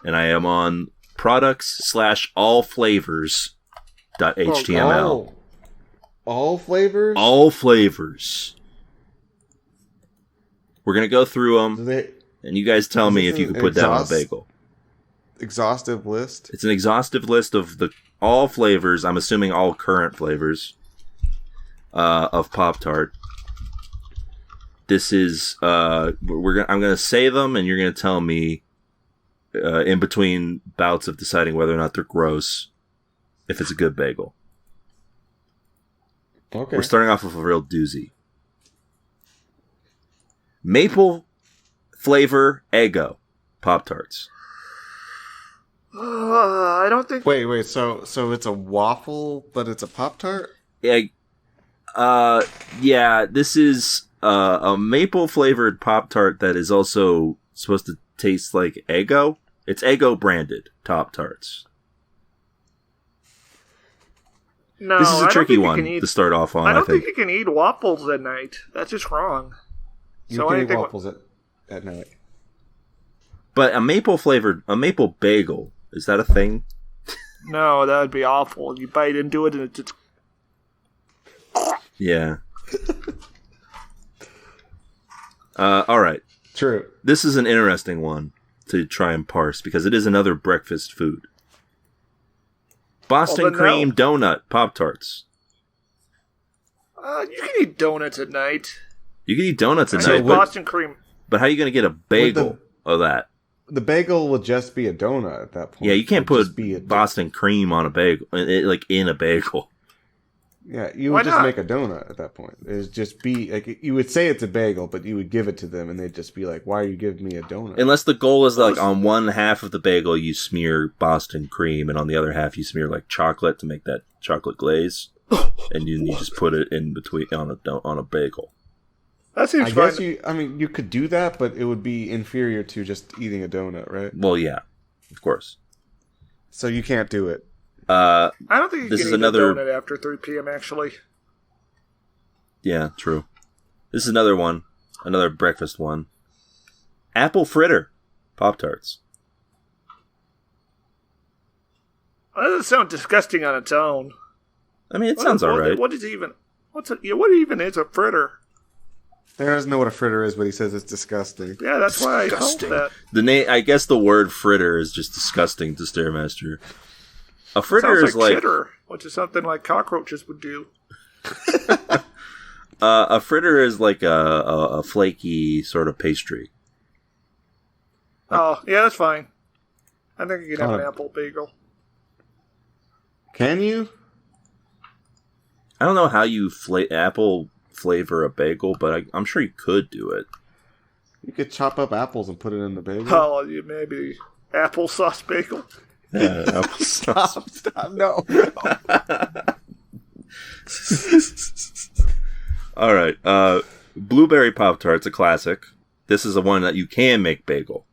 And I am on products/allflavors.html. All flavors? All flavors. We're going to go through them. And you guys tell me if you could put that on a bagel. Exhaustive list? It's an exhaustive list of all flavors. I'm assuming all current flavors of Pop-Tart. This is I'm going to say them, and you're going to tell me in between bouts of deciding whether or not they're gross, if it's a good bagel. Okay. We're starting off with a real doozy. Maple flavor Eggo Pop-Tarts. I don't think... Wait, so it's a waffle, but it's a Pop-Tart? Yeah, this is a maple flavored Pop-Tart that is also supposed to taste like Eggo. It's Eggo branded Pop-Tarts. No, this is a tricky one to start off on. I don't think you can eat waffles at night. That's just wrong. You can eat waffles at night. But a maple bagel, is that a thing? No, that would be awful. You bite into it and it just... Yeah. Alright. True. This is an interesting one to try and parse because it is another breakfast food. Boston cream donut Pop-Tarts. You can eat donuts at night. You can eat donuts at night. Boston cream. But how are you going to get a bagel of that? The bagel will just be a donut at that point. Yeah, you can't put Boston cream on a bagel, like in a bagel. Yeah, you would just make a donut at that point. It would just be like you would say it's a bagel, but you would give it to them, and they'd just be like, "Why are you giving me a donut?" Unless the goal is like on one half of the bagel you smear Boston cream, and on the other half you smear like chocolate to make that chocolate glaze, and you just put it in between on a bagel. That seems fine. I mean, you could do that, but it would be inferior to just eating a donut, right? Well, yeah, of course. So you can't do it. I don't think you can eat a donut after 3 p.m., actually. Yeah, true. This is another one. Another breakfast one. Apple fritter Pop-Tarts. That doesn't sound disgusting on its own. I mean, it sounds alright. What even is a fritter? Aaron doesn't know what a fritter is, but he says it's disgusting. Yeah, that's why I hope that. I guess the word fritter is just disgusting to Stairmaster. A fritter is like chitter, which is something like cockroaches would do. A fritter is like a flaky sort of pastry. Oh, yeah, that's fine. I think you can have an apple bagel. Can you? I don't know how you apple flavor a bagel, but I'm sure you could do it. You could chop up apples and put it in the bagel. Oh, you maybe applesauce bagel. Yeah, applesauce. Stop, no. All right. Blueberry Pop-Tart's a classic. This is the one that you can make bagel.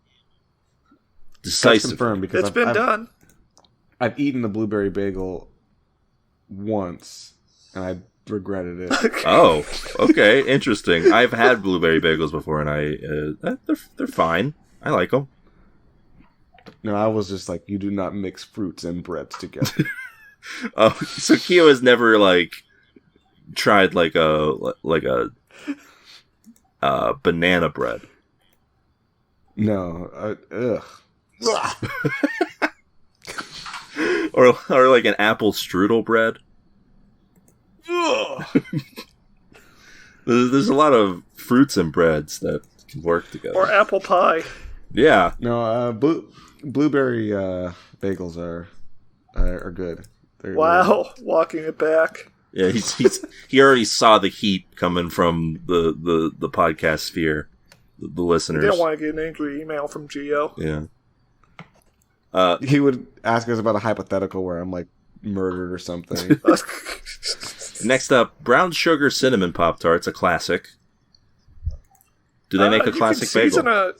Decisive. Confirmed because It's been done. I've eaten the blueberry bagel once, and I regretted it. Oh, okay, interesting. I've had blueberry bagels before, and they're fine. I like them. No, I was just like, you do not mix fruits and breads together. Oh, so Keo has never tried like a banana bread. No, ugh. or like an apple strudel bread. There's a lot of fruits and breads that can work together. Or apple pie. Yeah. No, blueberry bagels are good. They're Wow, walking it back. Yeah, he already saw the heat coming from the podcast sphere, the listeners. You didn't want to get an angry email from Gio. Yeah. He would ask us about a hypothetical where I'm like murdered or something. Next up, brown sugar cinnamon Pop-Tarts, a classic. Do they make a classic bagel?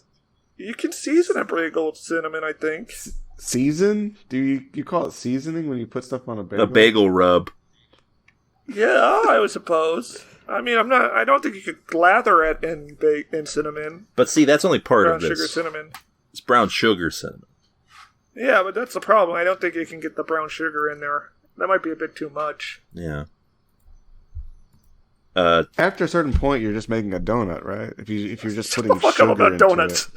You can season a bagel with cinnamon, I think. Season? Do you call it seasoning when you put stuff on a bagel? A bagel rub. Yeah, I would suppose. I mean, I don't think you could lather it in cinnamon. But see, that's only part Brown of this. sugar cinnamon. It's brown sugar cinnamon. Yeah, but that's the problem. I don't think you can get the brown sugar in there. That might be a bit too much. Yeah. After a certain point, you're just making a donut, right? If you're just putting fuck sugar up about into donuts.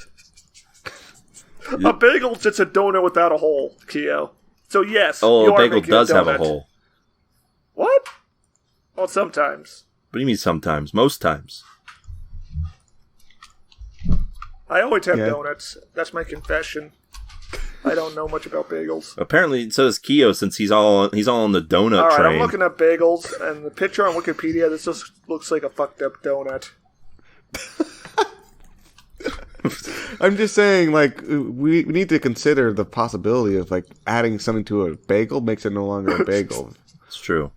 A bagel's just a donut without a hole, Keo. So yes, Oh, you a are bagel making does a have a donut. hole. What? Well, sometimes. What do you mean sometimes? Most times. I always have Yeah. donuts. That's my confession. I don't know much about bagels. Apparently, so does Keo, since he's all on the donut All right, train. I'm looking at bagels, and the picture on Wikipedia, this just looks like a fucked up donut. I'm just saying, like, we need to consider the possibility of, like, adding something to a bagel makes it no longer a bagel. It's true.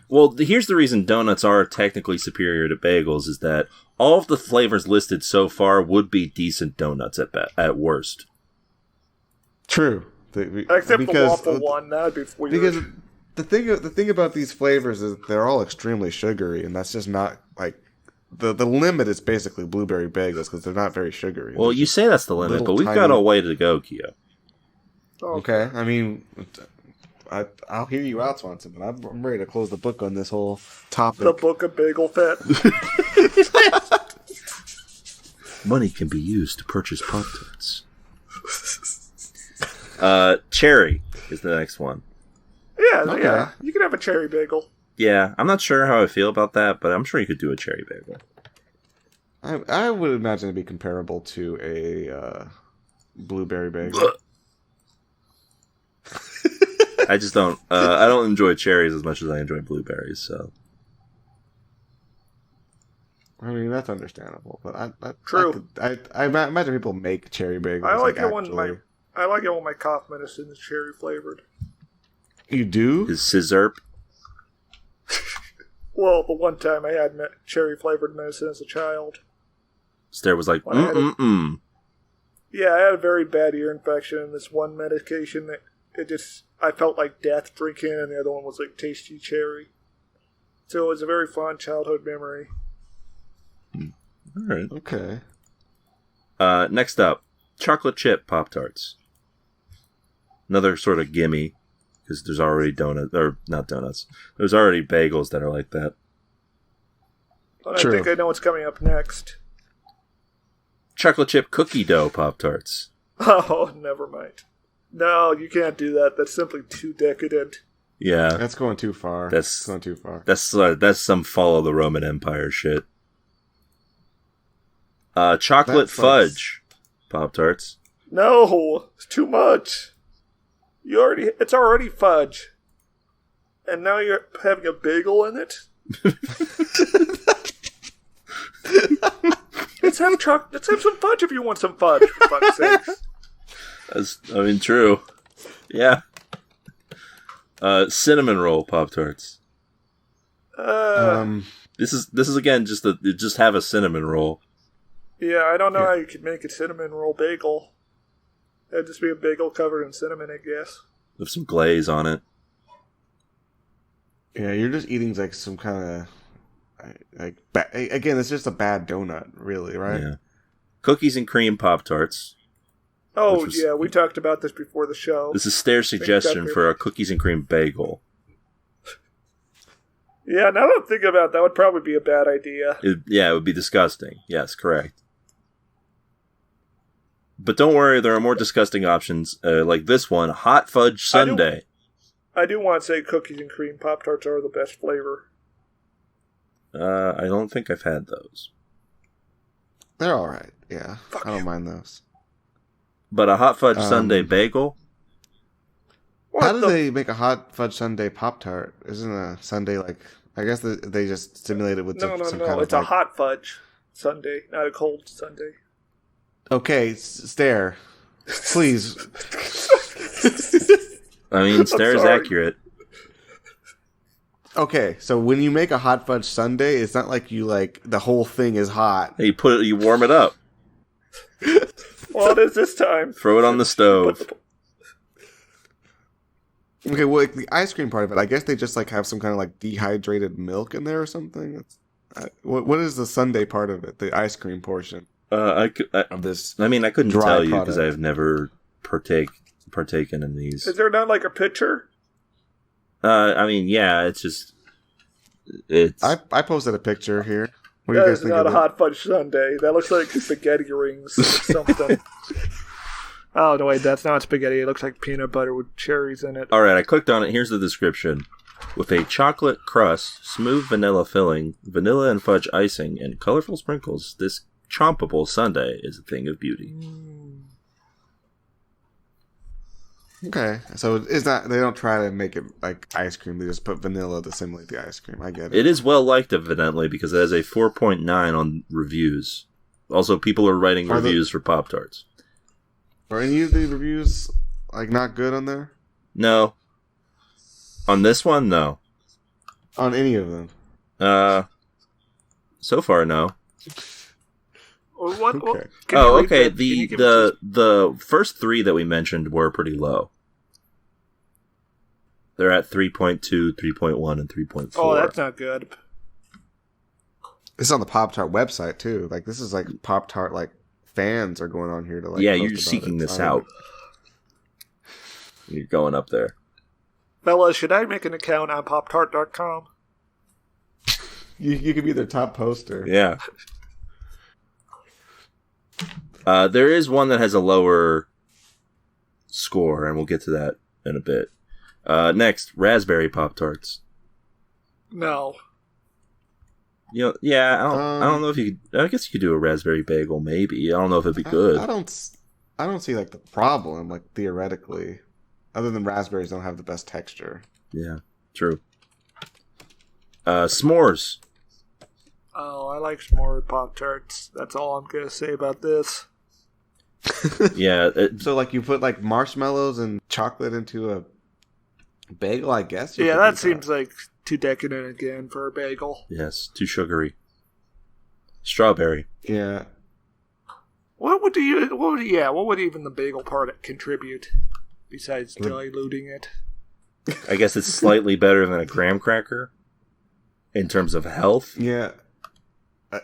Well, here's the reason donuts are technically superior to bagels is that all of the flavors listed so far would be decent donuts at worst. True. Except the waffle one, that'd be weird. Because the thing about these flavors is they're all extremely sugary, and that's just not, like, the limit is basically blueberry bagels because they're not very sugary. Well, you say that's the limit, but we've got a way to go, Keo. Okay, I mean, I'll hear you out, Swanson, but I'm ready to close the book on this whole topic. The book of bagel fat. Money can be used to purchase Pop-Tarts. Cherry is the next one. Yeah, Okay. yeah. You can have a cherry bagel. Yeah, I'm not sure how I feel about that, but I'm sure you could do a cherry bagel. I would imagine it'd be comparable to a blueberry bagel. I just don't. I don't enjoy cherries as much as I enjoy blueberries. So I mean, that's understandable, but True. I imagine people make cherry bagels. I like it when actually. my cough medicine is cherry flavored. You do? is scissor. Well, the one time I had cherry flavored medicine as a child. Stair was like, When I had mm. Yeah, I had a very bad ear infection, and this one medication I felt like death drinking, and the other one was like tasty cherry. So it was a very fond childhood memory. All right. Okay. Next up, chocolate chip Pop-Tarts. Another sort of gimme, because there's already not donuts. There's already bagels that are like that. But True. I think I know what's coming up next. Chocolate chip cookie dough Pop-Tarts. Oh, never mind. No, you can't do that. That's simply too decadent. Yeah, That's going too far. That's- going too far. that's some fall of the Roman Empire shit. Chocolate That's fudge Pop-Tarts. No, it's too much. It's already fudge. And now you're having a bagel in it? Let's have some fudge if you want some fudge, for fuck's sake. True. Yeah. Cinnamon roll Pop-Tarts. This is again just have a cinnamon roll. Yeah, I don't know how you could make a cinnamon roll bagel. That'd just be a bagel covered in cinnamon, I guess. With some glaze on it. Yeah, you're just eating like some kind of again. It's just a bad donut, really, right? Yeah. Cookies and cream Pop-Tarts. Oh yeah, we talked about this before the show. This is Stair's suggestion for a cookies and cream bagel. Yeah, now that I'm thinking about it, that would probably be a bad idea. It would be disgusting. Yes, correct. But don't worry, there are more disgusting options, like this one, hot fudge sundae. I do want to say cookies and cream Pop-Tarts are the best flavor. I don't think I've had those. They're alright, yeah. I don't mind those. But a hot fudge sundae bagel? How do they make a hot fudge sundae Pop-Tart? Isn't a sundae like... I guess they just stimulate it with some kind of... It's a hot fudge sundae, not a cold sundae. Okay, Stair. Please. I mean, Stair is accurate. Okay, so when you make a hot fudge sundae, it's not like you the whole thing is hot. You warm it up. Well, it is this time. Throw it on the stove. Okay, well, the ice cream part of it, I guess they just have some kind of dehydrated milk in there or something. What is the sundae part of it? The ice cream portion of this. I mean, I couldn't tell you because product. I've never partaken in these. Is there not a picture? I mean, yeah, it's. I posted a picture here. What That do you guys is think not of a hot fudge sundae. That looks like spaghetti rings or something. Oh, no, wait, that's not spaghetti. It looks like peanut butter with cherries in it. All right, I clicked on it. Here's the description. With a chocolate crust, smooth vanilla filling, vanilla and fudge icing, and colorful sprinkles, this chompable sundae is a thing of beauty. Okay, so it's not. They don't try to make it like ice cream. They just put vanilla to simulate the ice cream. I get it. It is well liked, evidently, because it has a 4.9 on reviews. Also, people are writing reviews for Pop-Tarts. Are any of the reviews not good on there? No. On this one, no. On any of them? So far, no. What? Okay. Okay. The first three that we mentioned were pretty low. They're at 3.2, 3.1, and 3.4. Oh, that's not good. It's on the Pop-Tart website too. This is Pop-Tart fans are going on here to Yeah, post you're about seeking it. this out. You're going up there. Bella, should I make an account on poptart.com? You could be their top poster. Yeah. There is one that has a lower score, and we'll get to that in a bit. Next, raspberry Pop-Tarts. No. Yeah, I don't know if you could. I guess you could do a raspberry bagel, maybe. I don't know if it'd be good. I don't see the problem theoretically, other than raspberries don't have the best texture. Yeah, true. S'mores. Oh, I like s'more Pop-Tarts. That's all I'm going to say about this. Yeah. So you put marshmallows and chocolate into a bagel, I guess? Yeah, that seems too decadent again for a bagel. Yes, too sugary. Strawberry. Yeah. What would even the bagel part contribute besides diluting it? I guess it's slightly better than a graham cracker in terms of health. Yeah.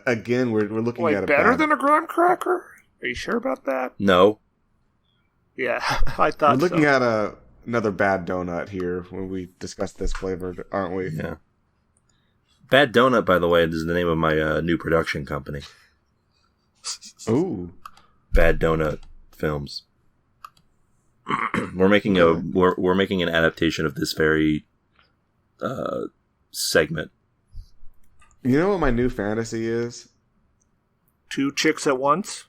Again, we're looking at better than a graham cracker? Are you sure about that? No. Yeah, I thought we're looking at another bad donut here when we discuss this flavor, aren't we? Yeah. Bad Donut, by the way, is the name of my new production company. Ooh. Bad Donut Films. We're making we're making an adaptation of this very segment. You know what my new fantasy is? 2 chicks at once?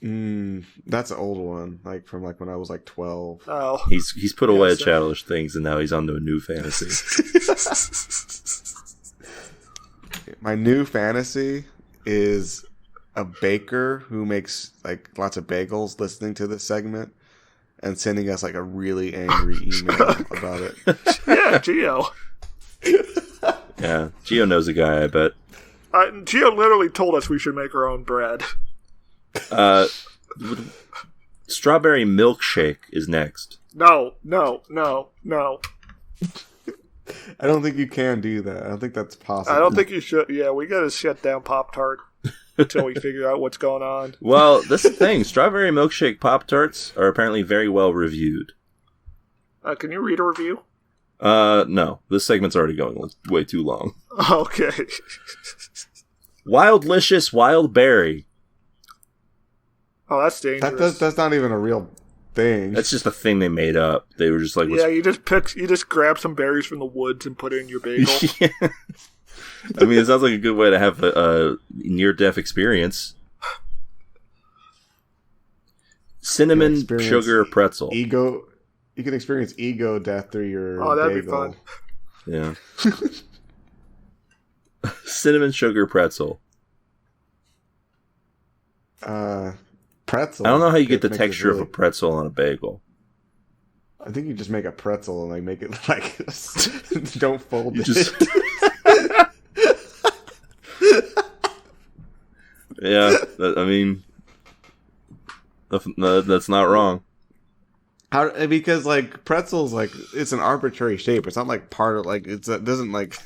That's an old one, like from like when I was like 12. Oh, He's put away Yes, childish things, and now he's on to a new fantasy. My new fantasy is a baker who makes like lots of bagels listening to this segment and sending us like a really angry email about it. yeah, Geo. Yeah, Gio knows a guy, I bet. Geo literally told us we should make our own bread. Strawberry milkshake is next. No. I don't think you can do that. I don't think that's possible. I don't think you should. Yeah, we gotta shut down Pop-Tart until we figure out what's going on. Well, that's the thing. Strawberry milkshake Pop-Tarts are apparently very well reviewed. Can you read a review? No. This segment's already going way too long. Okay. Wildlicious Wild Berry. Oh, that's dangerous. That's not even a real thing. That's just a thing they made up. They were just like, yeah, you just grab some berries from the woods and put it in your bagel. Yeah. I mean, it sounds like a good way to have a near-death experience. Cinnamon sugar pretzel. You can experience ego death through your Oh, that'd bagel. be fun. Yeah. Cinnamon sugar pretzel. Pretzel. I don't know how you get the texture of a pretzel on a bagel. I think you just make a pretzel and like make it like don't fold You it. just yeah. I mean, that's not wrong. Because like pretzels, like it's an arbitrary shape. It's not like part of like it doesn't like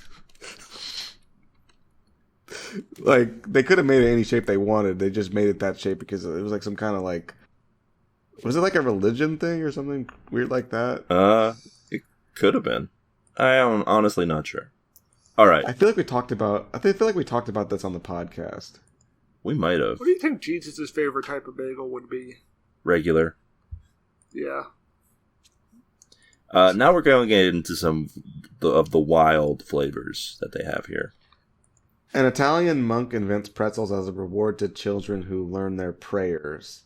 they could have made it any shape they wanted. They just made it that shape because it was like some kind of like, was it like a religion thing or something weird like that? It could have been. I am honestly not sure. All right, I feel like we talked about this on the podcast. we might have. What do you think Jesus' favorite type of bagel would be? Regular. Yeah. Now we're going to get into some of the wild flavors that they have here. An Italian monk invents pretzels as a reward to children who learn their prayers.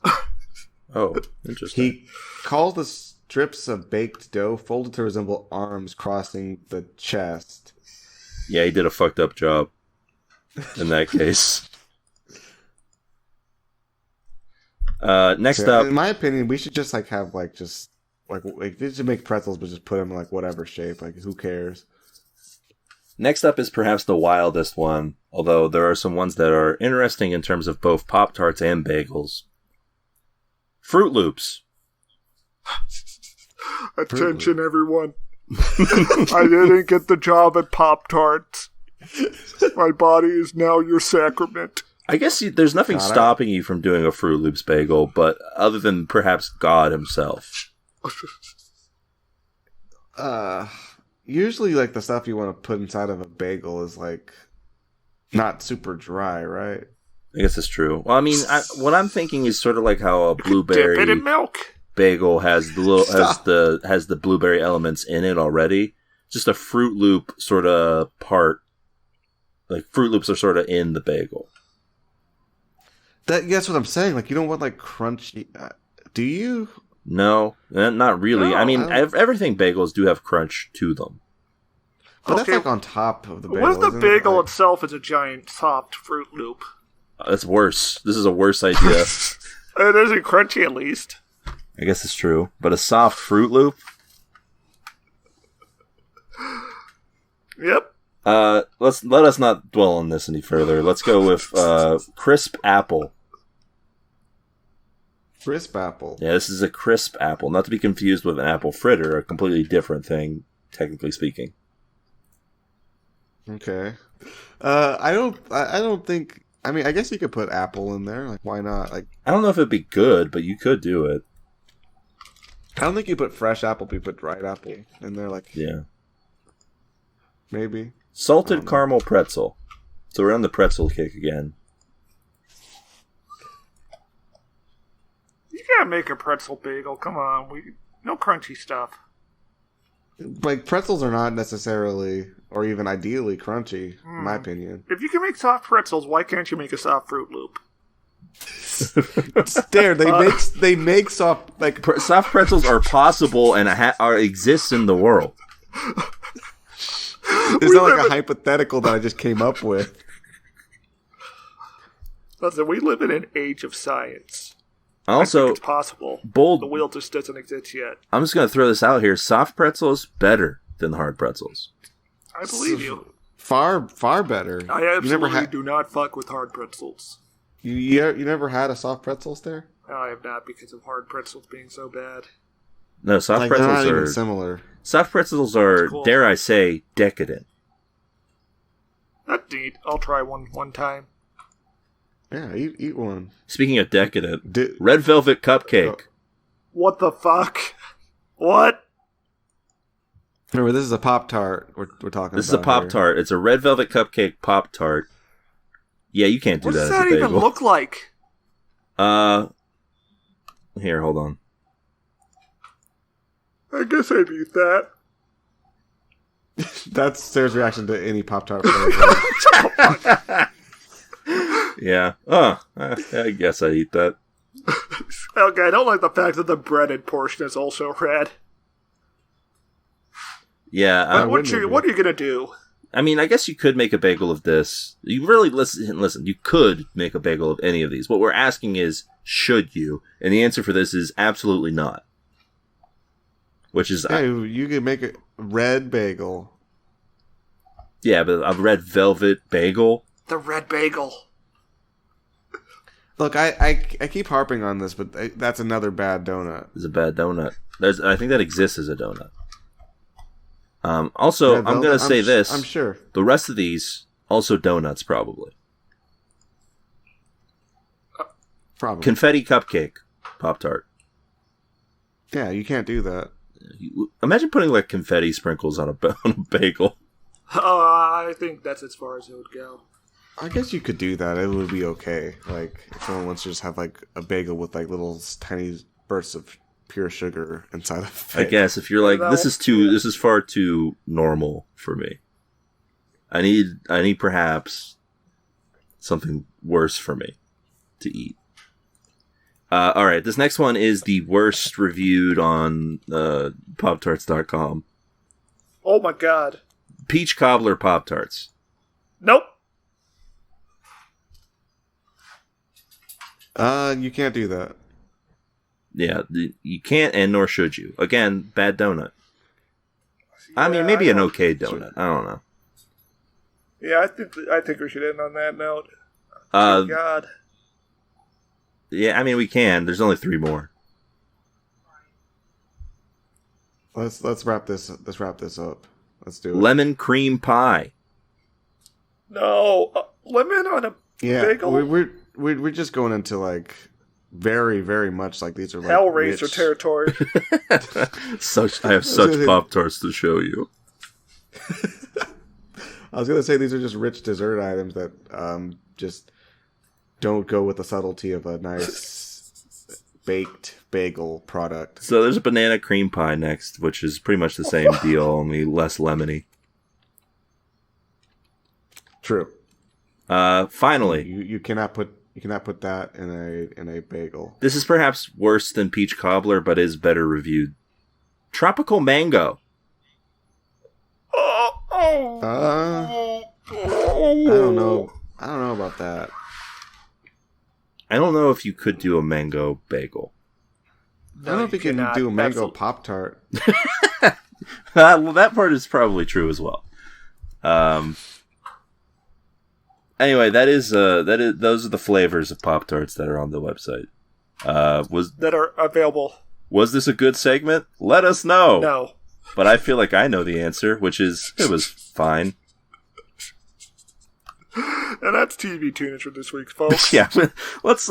Oh, interesting. He calls the strips of baked dough folded to resemble arms crossing the chest. Yeah, he did a fucked up job in that case. Next So, up, in my opinion, we should just like have like just like they should make pretzels, but just put them in like whatever shape. Like who cares? Next up is perhaps the wildest one, although there are some ones that are interesting in terms of both Pop-Tarts and bagels. Fruit Loops. Attention, everyone. I didn't get the job at Pop-Tarts. My body is now your sacrament. I guess there's nothing stopping you from doing a Fruit Loops bagel, but other than perhaps God himself. Usually like the stuff you want to put inside of a bagel is like not super dry, right? I guess that's true. Well, I mean, what I'm thinking is sort of like how a Dip blueberry it in milk. bagel has the blueberry elements in it already. Just a Fruit Loop sort of part. Like Fruit Loops are sort of in the bagel. That's what I'm saying. Like you don't want like crunchy. Do you? No, not really. No, I mean, everything bagels do have crunch to them. But that's Okay. like on top of the bagel. What if the isn't it? bagel Like- itself is a giant soft Fruit Loop? That's worse. This is a worse idea. It isn't crunchy, at least. I guess it's true. But a soft Fruit Loop? Yep. Let us not dwell on this any further. Let's go with crisp apple. Crisp apple. Yeah, this is a crisp apple, not to be confused with an apple fritter, a completely different thing, technically speaking. Okay. I don't think. I mean, I guess you could put apple in there. Like, why not? Like, I don't know if it'd be good, but you could do it. I don't think you put fresh apple. You put dried apple in there. Like, Yeah. maybe. Salted caramel pretzel. So we're on the pretzel kick again. You gotta make a pretzel bagel. Come on. No crunchy stuff. Like pretzels are not necessarily, or even ideally, crunchy. In my opinion. If you can make soft pretzels, why can't you make a soft Fruit Loop? Stare, they make soft like soft pretzels are possible and exist in the world. It's not like a hypothetical that I just came up with. Listen, we live in an age of science. Also, I think it's possible. Bold. The wheel just doesn't exist yet. I'm just going to throw this out here. Soft pretzels better than hard pretzels. I believe you. Far better. I absolutely do not fuck with hard pretzels. You never had a soft pretzels there? No, I have not because of hard pretzels being so bad. No, soft like, pretzels they're not are even similar. Soft pretzels are, cool. Dare I say, decadent. That's neat. I'll try one time. Yeah, eat one. Speaking of decadent, red velvet cupcake. What the fuck? What? Remember, this is a Pop-Tart we're talking about. This is a Pop-Tart. It's a red velvet cupcake Pop-Tart. Yeah, you can't do that as a bagel. What does that even look like? Here, hold on. I guess I'd eat that. That's Sarah's reaction to any Pop-Tart flavor. Yeah. I guess I eat that. Okay, I don't like the fact that the breaded portion is also red. Yeah. What are you going to do? I mean, I guess you could make a bagel of this. You really, listen, you could make a bagel of any of these. What we're asking is, should you? And the answer for this is absolutely not. Which is... Hey, you could make a red bagel. Yeah, but a red velvet bagel? The red bagel. Look, I keep harping on this, but that's another bad donut. It's a bad donut. I think that exists as a donut. Also, I'm going to say this. I'm sure. The rest of these, also donuts, probably. Probably. Confetti cupcake Pop-Tart. Yeah, you can't do that. Imagine putting like confetti sprinkles on a bagel. I think that's as far as it would go. I guess you could do that. It would be okay. Like, if someone wants to just have like a bagel with like little tiny bursts of pure sugar inside of it. I guess if you're like, this is far too normal for me. I need perhaps something worse for me to eat. All right, this next one is the worst reviewed on Poptarts.com. Oh my god. Peach cobbler Pop-Tarts. Nope. You can't do that. Yeah, you can't, and nor should you. Again, bad donut. Yeah, I mean, maybe an okay donut. I don't know. Yeah, I think we should end on that note. Oh God. Yeah, I mean, we can. There's only 3 more. Let's wrap this up. Let's do it. Lemon cream pie. No, lemon on a bagel. We're just going into like very, very much like these are like Hellraiser territory. I have such Pop-Tarts to show you. I was gonna say these are just rich dessert items that just don't go with the subtlety of a nice baked bagel product. So there's a banana cream pie next, which is pretty much the same deal, only less lemony. True. Finally, you cannot put that in a bagel. This is perhaps worse than peach cobbler, but is better reviewed. Tropical mango. I don't know about that. I don't know if you could do a mango bagel. I don't know if you can do a mango Pop-Tart. Well, that part is probably true as well. Anyway, those are the flavors of Pop-Tarts that are on the website. That are available. Was this a good segment? Let us know. No. But I feel like I know the answer, which is it was fine. And that's TV tunage for this week, folks. Yeah, let's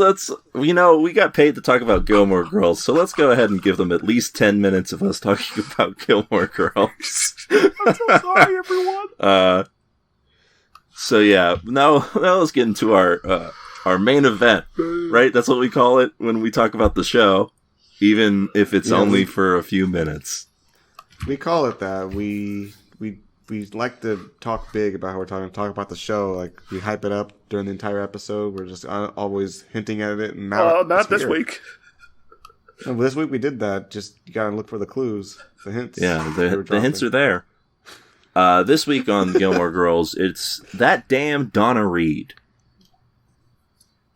we got paid to talk about Gilmore Girls, so let's go ahead and give them at least 10 minutes of us talking about Gilmore Girls. I'm so sorry, everyone. So yeah, now let's get into our main event, right? That's what we call it when we talk about the show, even if it's only for a few minutes. We call it that. We like to talk big about how we're talk about the show. Like we hype it up during the entire episode. We're just always hinting at it. And now not this week. No, this week we did that. Just you gotta look for the clues, the hints. Yeah, the hints are there. This week on Gilmore Girls, it's That Damn Donna Reed.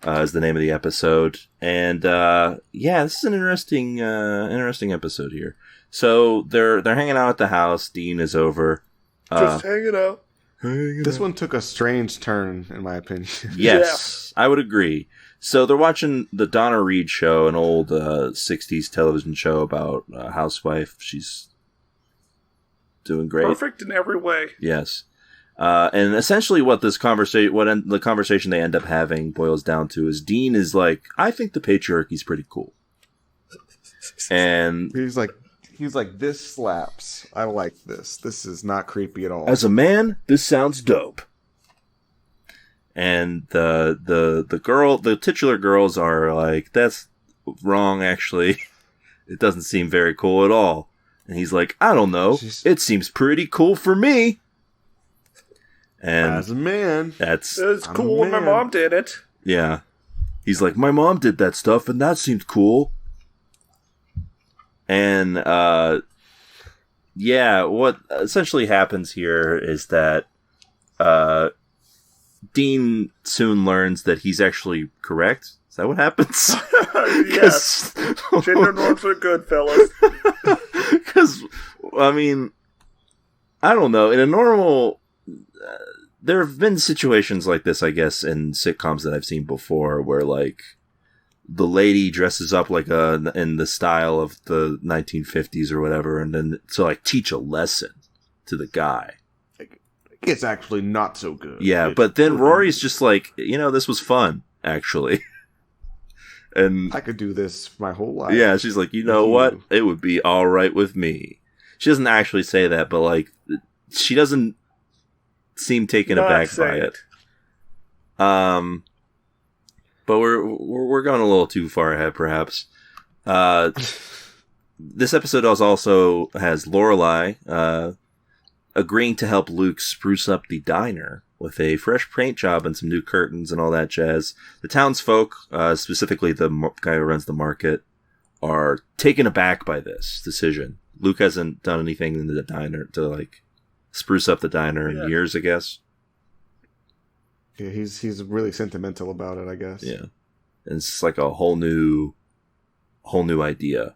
Is the name of the episode, and this is an interesting episode here. So they're hanging out at the house. Dean is over, just hanging out. This one took a strange turn, in my opinion. Yes, yeah. I would agree. So they're watching the Donna Reed show, an old 60s television show about a housewife. She's doing great. Perfect in every way. Yes. And essentially what this conversation, the conversation they end up having boils down to is Dean is like, I think the patriarchy's pretty cool. And he's like, this slaps. I like this. This is not creepy at all. As a man, this sounds dope. And the titular girls are like, that's wrong, actually. It doesn't seem very cool at all. And he's like, I don't know. It seems pretty cool for me. And as a man, it's cool when my mom did it. Yeah. He's like, my mom did that stuff, and that seemed cool. And, what essentially happens here is that, Dean soon learns that he's actually correct. Is that what happens? Yes. Gender norms are good, fellas. Because, I mean, I don't know. In a normal... there have been situations like this, I guess, in sitcoms that I've seen before, where, like, the lady dresses up like in the style of the 1950s or whatever, and then to, like, teach a lesson to the guy. It's actually not so good. Yeah, but then Rory's just like, this was fun, actually. And I could do this my whole life. Yeah, she's like, you know what? It would be all right with me. She doesn't actually say that, but, like, she doesn't seem taken aback by it. But we're going a little too far ahead, perhaps. This episode also has Lorelai agreeing to help Luke spruce up the diner with a fresh paint job and some new curtains and all that jazz. The townsfolk, specifically the guy who runs the market, are taken aback by this decision. Luke hasn't done anything in the diner to, like, spruce up the diner in years, I guess. Yeah, he's really sentimental about it, I guess. Yeah, and it's like a whole new idea.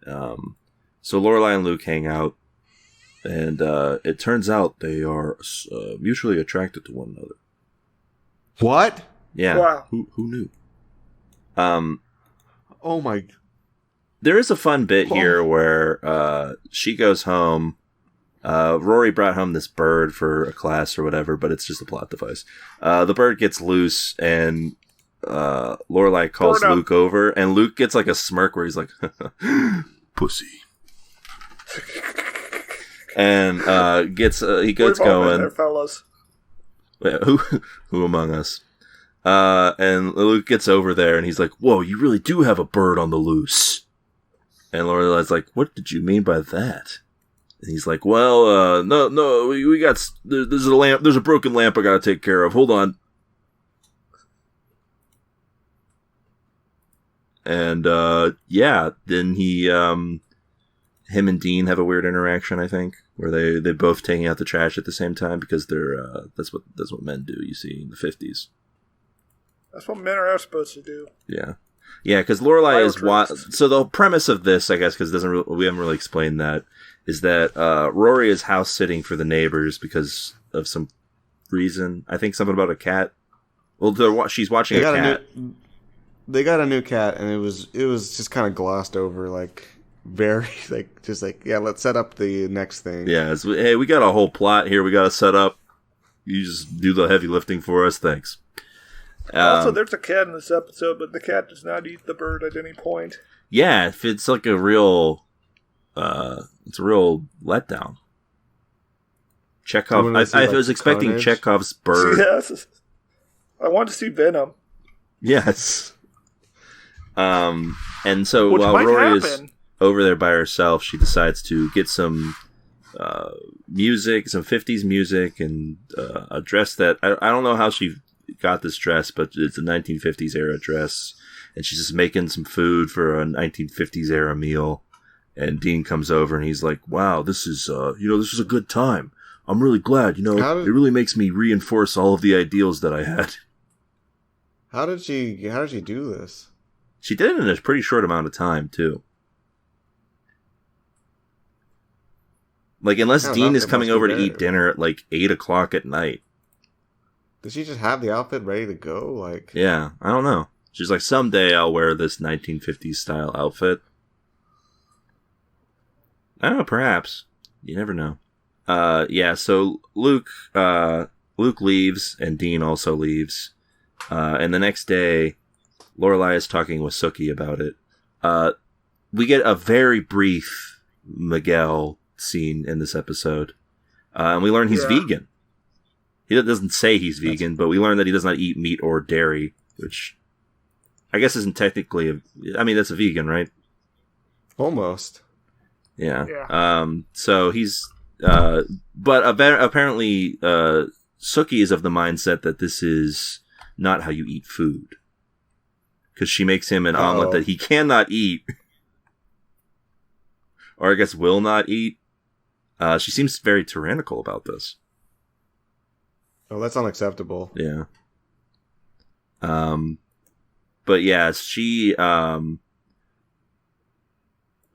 So Lorelai and Luke hang out, and it turns out they are mutually attracted to one another. What? Yeah. Wow. Who knew? Oh my. There is a fun bit here where she goes home. Rory brought home this bird for a class or whatever, but it's just a plot device. The bird gets loose, and Lorelai calls Luke over, and Luke gets like a smirk where he's like, pussy. And he gets going. There, fellas. Yeah, who among us? And Luke gets over there, and he's like, whoa, you really do have a bird on the loose. And Lorelai's like, what did you mean by that? And he's like, well, no, we got, there's a lamp, there's a broken lamp I gotta take care of. Hold on. And, then him and Dean have a weird interaction, I think, where they're both taking out the trash at the same time because that's what men do, you see, in the 50s. That's what men are supposed to do. Yeah. Yeah, because Lorelai is so the premise of this, I guess, because we haven't really explained that, is that Rory is house sitting for the neighbors because of some reason. I think something about a cat. Well, she's watching a cat. They got a new cat, and it was just kind of glossed over, like very yeah. Let's set up the next thing. Yeah, hey, we got a whole plot here. We got to set up. You just do the heavy lifting for us. Thanks. Also, there's a cat in this episode, but the cat does not eat the bird at any point. Yeah, if it's like a real, it's a real letdown. Chekhov. I was expecting Carnage. Chekhov's bird. Yes, I want to see Venom. Yes. And so which while Rory is over there by herself, she decides to get some music, some 50s music, and a dress that I don't know how she got this dress, but it's a 1950s era dress, and she's just making some food for a 1950s era meal. And Dean comes over and he's like, "Wow, this is this is a good time. I'm really glad. It really makes me reinforce all of the ideals that I had." How did she do this? She did it in a pretty short amount of time too. Like, unless Dean is coming over to eat dinner at like 8:00 at night. Did she just have the outfit ready to go? Like, yeah, I don't know. She's like, someday I'll wear this 1950s style outfit. I don't know, perhaps. You never know. So Luke leaves, and Dean also leaves. And the next day, Lorelai is talking with Sookie about it. We get a very brief Miguel scene in this episode. And we learn he's vegan. He doesn't say he's vegan, but we learn that he does not eat meat or dairy, which I guess isn't technically that's a vegan, right? Almost. Yeah. So he's, but apparently, Sookie is of the mindset that this is not how you eat food. Because she makes him an omelet that he cannot eat. Or I guess will not eat. She seems very tyrannical about this. Oh, that's unacceptable. Yeah. But yeah, she and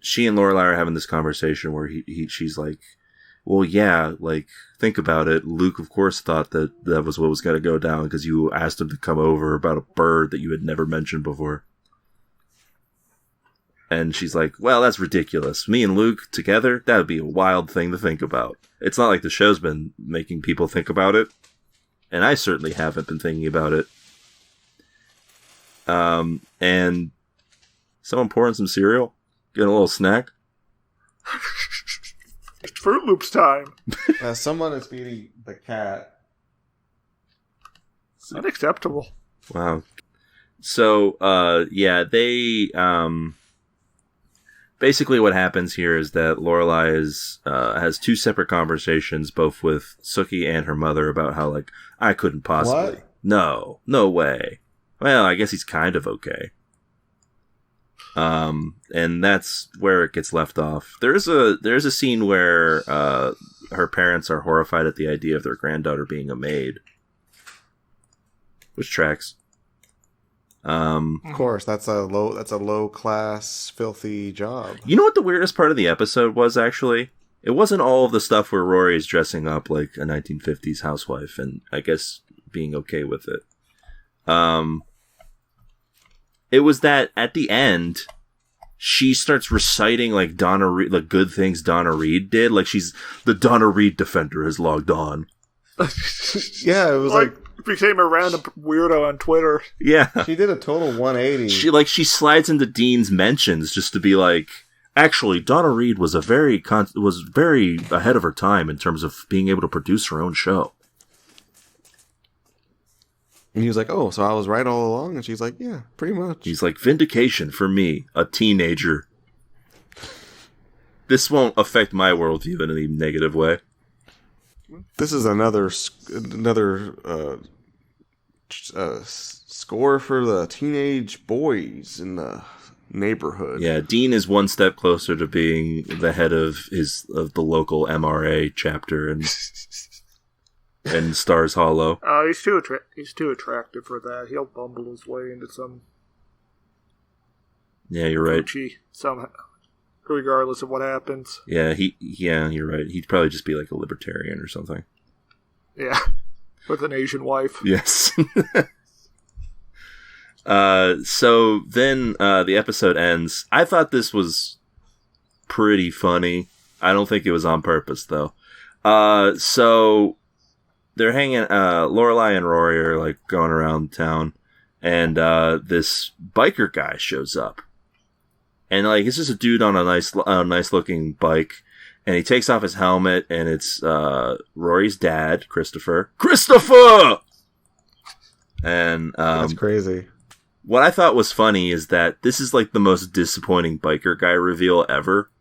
Lorelai are having this conversation where she's like, well, yeah, like, think about it. Luke, of course, thought that was what was going to go down because you asked him to come over about a bird that you had never mentioned before. And she's like, well, that's ridiculous. Me and Luke together, that would be a wild thing to think about. It's not like the show's been making people think about it. And I certainly haven't been thinking about it. And someone pouring some cereal? Getting a little snack? It's Fruit Loops time. Someone is feeding the cat. It's unacceptable. Wow. So, they, basically what happens here is that Lorelai has two separate conversations, both with Sookie and her mother, about how, like, I couldn't possibly. What? No way. Well, I guess he's kind of okay. And that's where it gets left off. There's a scene where her parents are horrified at the idea of their granddaughter being a maid, which tracks. Of course, that's a low class, filthy job. You know what the weirdest part of the episode was, actually? It wasn't all of the stuff where Rory is dressing up like a 1950s housewife and I guess being okay with it. It was that at the end, she starts reciting like like good things Donna Reed did. Like she's the Donna Reed defender has logged on. Yeah, it was like became a random weirdo on Twitter. Yeah, she did a total 180. She slides into Dean's mentions just to be like, actually, Donna Reed was very ahead of her time in terms of being able to produce her own show. And he was like, oh, so I was right all along? And she's like, yeah, pretty much. He's like, vindication for me, a teenager. This won't affect my worldview in any negative way. This is another score for the teenage boys in the neighborhood. Yeah, Dean is one step closer to being the head of the local MRA chapter and Stars Hollow. He's too attractive for that. He'll bumble his way into some. Yeah, you're right. Somehow, regardless of what happens. Yeah, you're right. He'd probably just be like a libertarian or something. Yeah, with an Asian wife. Yes. So then the episode ends. I thought this was pretty funny. I don't think it was on purpose though. So they're hanging. Lorelai and Rory are like going around town, and this biker guy shows up, and like it's just a dude on a nice looking bike, and he takes off his helmet, and it's Rory's dad, Christopher. And that's crazy. What I thought was funny is that this is like the most disappointing biker guy reveal ever.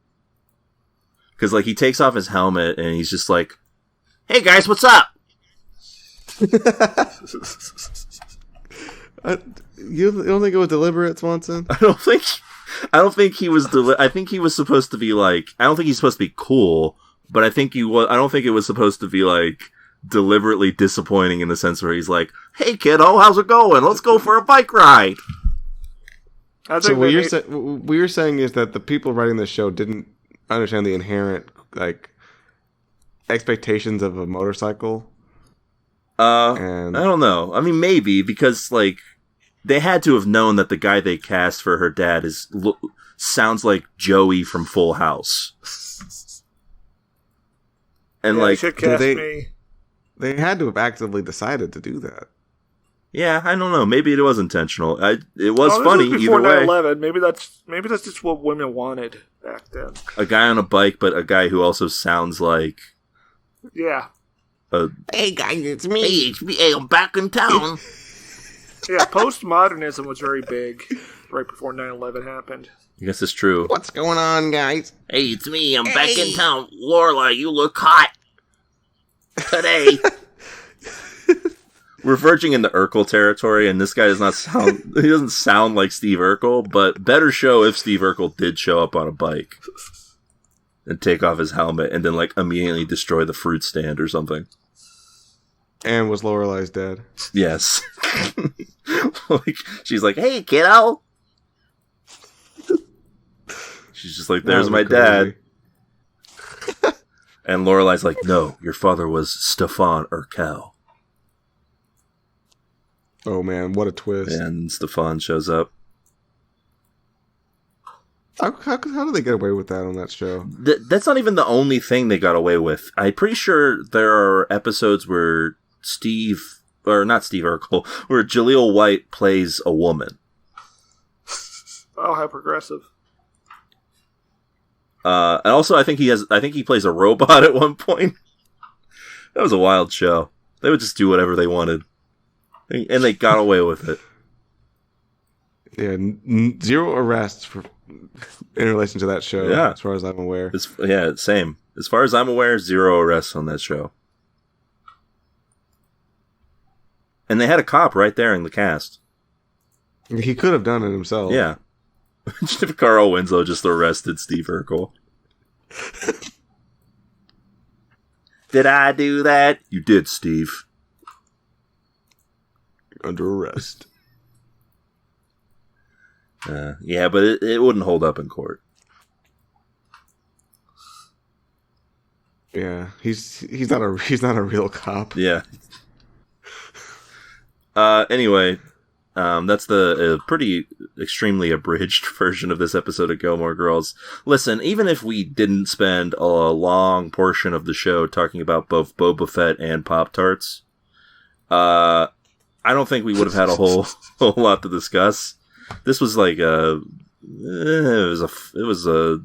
Because like he takes off his helmet and he's just like, "Hey guys, what's up?" You don't think it was deliberate, Swanson? I don't think he was. I think he was supposed to be like. I don't think he's supposed to be cool, but I think he was. I don't think it was supposed to be like deliberately disappointing in the sense where he's like, "Hey, kiddo, how's it going? Let's go for a bike ride." So what you're saying is that the people writing this show didn't understand the inherent like expectations of a motorcycle. I don't know. I mean, maybe because like they had to have known that the guy they cast for her dad sounds like Joey from Full House, and yeah, like you should cast me. They had to have actively decided to do that. Yeah, I don't know. Maybe it was intentional. It was this funny was before either way. 9/11. Maybe that's just what women wanted back then. A guy on a bike, but a guy who also sounds like. Yeah. Hey guys, it's me. Hey, it's me. Hey, I'm back in town. Yeah, postmodernism was very big right before 9/11 happened. I guess it's true. What's going on, guys? Hey, it's me. I'm back in town. Lorelai, you look hot today. We're verging into Urkel territory, and this guy does not sound. He doesn't sound like Steve Urkel, but better show if Steve Urkel did show up on a bike and take off his helmet and then like immediately destroy the fruit stand or something. And was Lorelai's dad? Yes. Like she's like, "Hey, kiddo." She's just like, "There's my dad." And Lorelai's like, "No, your father was Stefan Urkel." Oh man, what a twist! And Stefan shows up. How do they get away with that on that show? That's not even the only thing they got away with. I'm pretty sure there are episodes where not Steve Urkel, where Jaleel White plays a woman. Oh, how progressive. And also I think he plays a robot at one point. That was a wild show. They would just do whatever they wanted. And they got away with it. Yeah, zero arrests in relation to that show, yeah. As far as I'm aware. Same. As far as I'm aware, 0 arrests on that show. And they had a cop right there in the cast. He could have done it himself. Yeah. If Carl Winslow just arrested Steve Urkel. Did I do that? You did, Steve. Under arrest. Yeah, but it wouldn't hold up in court. Yeah, he's not a real cop. Yeah. Anyway, that's the pretty extremely abridged version of this episode of Gilmore Girls. Listen, even if we didn't spend a long portion of the show talking about both Boba Fett and Pop-Tarts, I don't think we would have had a whole lot to discuss. This was like it was a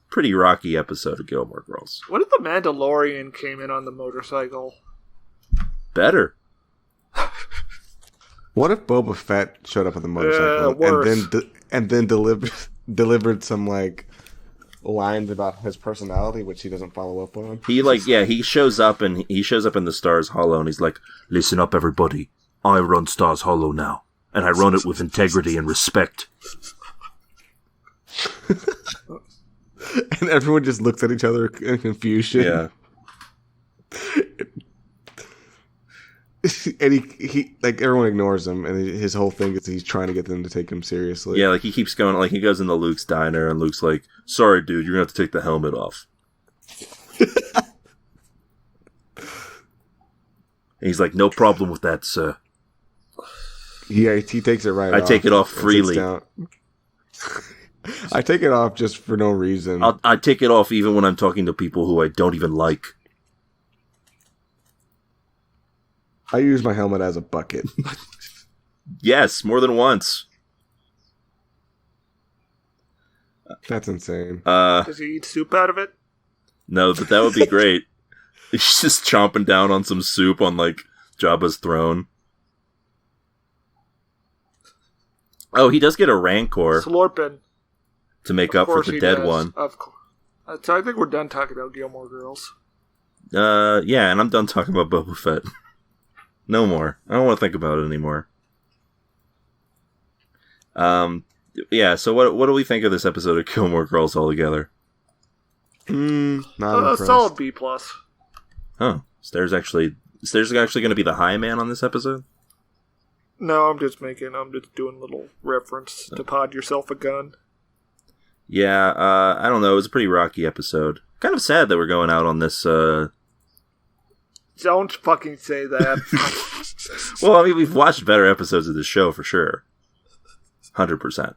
pretty rocky episode of Gilmore Girls. What if the Mandalorian came in on the motorcycle? Better. What if Boba Fett showed up on the motorcycle and then delivered some like lines about his personality, which he doesn't follow up on? He shows up in the Stars Hollow and he's like, "Listen up, everybody. I run Stars Hollow now, and I run it with integrity and respect." And everyone just looks at each other in confusion. Yeah. And he like everyone ignores him, and his whole thing is he's trying to get them to take him seriously. Yeah, like he keeps going, like he goes into Luke's diner, and Luke's like, "Sorry, dude, you're gonna have to take the helmet off." And he's like, "No problem with that, sir." Yeah, he takes it right I off. take it off freely. I take it off just for no reason. I take it off even when I'm talking to people who I don't even like. I use my helmet as a bucket. Yes, more than once. That's insane. Does he eat soup out of it? No, but that would be great. He's just chomping down on some soup on, like, Jabba's throne. Oh, he does get a Rancor. Slorpin. To make up for the dead one. Of course. So I think we're done talking about Gilmore Girls. Yeah, and I'm done talking about Boba Fett. No more. I don't want to think about it anymore. Yeah, so what do we think of this episode of Gilmore Girls altogether? Not impressed. Solid B+. Huh. Stairs actually going to be the high man on this episode? No, I'm just doing a little reference to Pod Yourself a Gun. Yeah, I don't know. It was a pretty rocky episode. Kind of sad that we're going out on this, Don't fucking say that. Well, I mean, we've watched better episodes of the show for sure. 100%.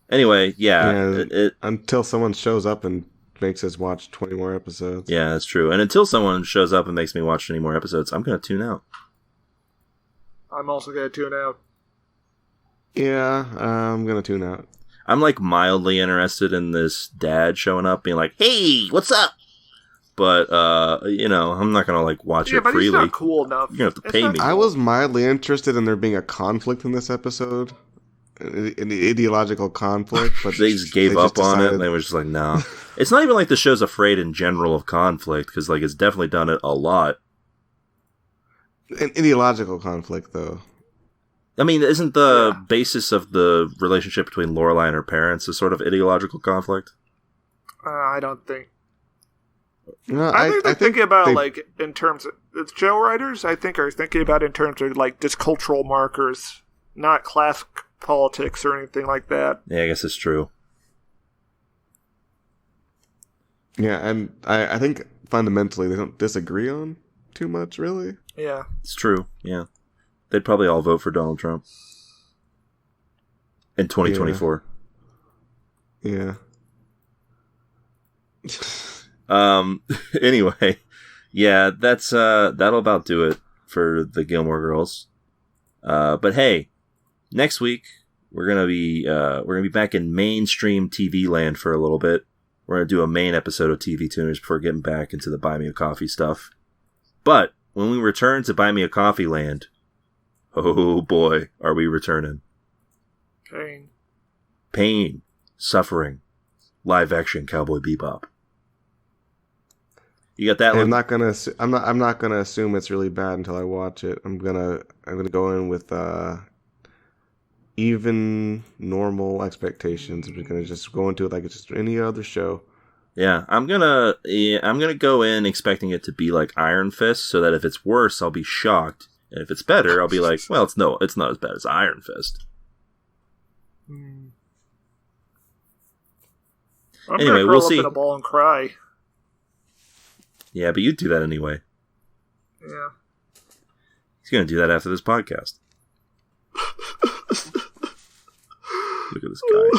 Anyway, yeah. Until someone shows up and makes us watch 20 more episodes. Yeah, that's true. And until someone shows up and makes me watch any more episodes, I'm going to tune out. I'm also going to tune out. Yeah, I'm going to tune out. I'm like mildly interested in this dad showing up being like, hey, what's up? But, I'm not going to like watch it but freely. He's not cool enough. You're going to have to pay me. I was mildly interested in there being a conflict in this episode. An ideological conflict, but they just gave up on it and they were just like, no. It's not even like the show's afraid in general of conflict, because like it's definitely done it a lot. An ideological conflict, though. I mean, isn't the basis of the relationship between Lorelai and her parents a sort of ideological conflict? I don't think. No, I think they're thinking about like in terms of the show writers. I think are thinking about it in terms of like just cultural markers, not class politics or anything like that. Yeah, I guess it's true. Yeah, and I think fundamentally they don't disagree on too much, really. Yeah. It's true, yeah. They'd probably all vote for Donald Trump. In 2024. Yeah. Anyway, yeah, that'll about do it for the Gilmore Girls. But hey, next week we're gonna be back in mainstream TV land for a little bit. We're gonna do a main episode of TV Tuners before getting back into the Buy Me a Coffee stuff. But when we return to Buy Me a Coffee land, oh boy, are we returning! Pain, suffering, live action Cowboy Bebop. You got that one? I'm not gonna assume it's really bad until I watch it. I'm gonna go in with even normal expectations. I'm gonna just go into it like it's just any other show. Yeah, I'm gonna go in expecting it to be like Iron Fist, so that if it's worse, I'll be shocked, and if it's better, I'll be like, well, it's not as bad as Iron Fist. I'm anyway, gonna we'll curl see. up in a ball and cry. Yeah, but you'd do that anyway. Yeah. He's gonna do that after this podcast. Look at this guy.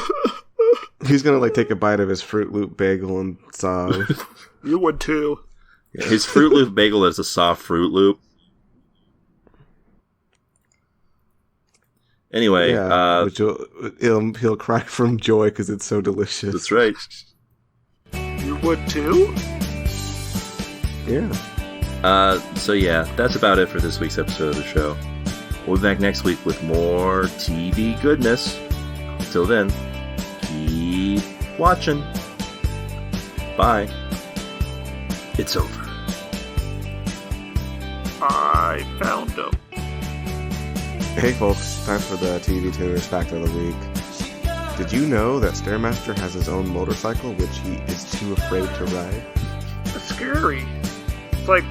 He's gonna like take a bite of his Fruit Loop bagel and sob. You would too. Yeah, his Fruit Loop bagel is a soft Fruit Loop. Anyway, which he'll cry from joy because it's so delicious. That's right. You would too? Yeah. So yeah, that's about it for this week's episode of the show. We'll be back next week with more TV goodness. Until then, keep watching. Bye. It's over. I found him. Hey folks, time for the TV Tuners Fact of the Week. Did you know that Stairmaster has his own motorcycle which he is too afraid to ride? It's scary. It's like...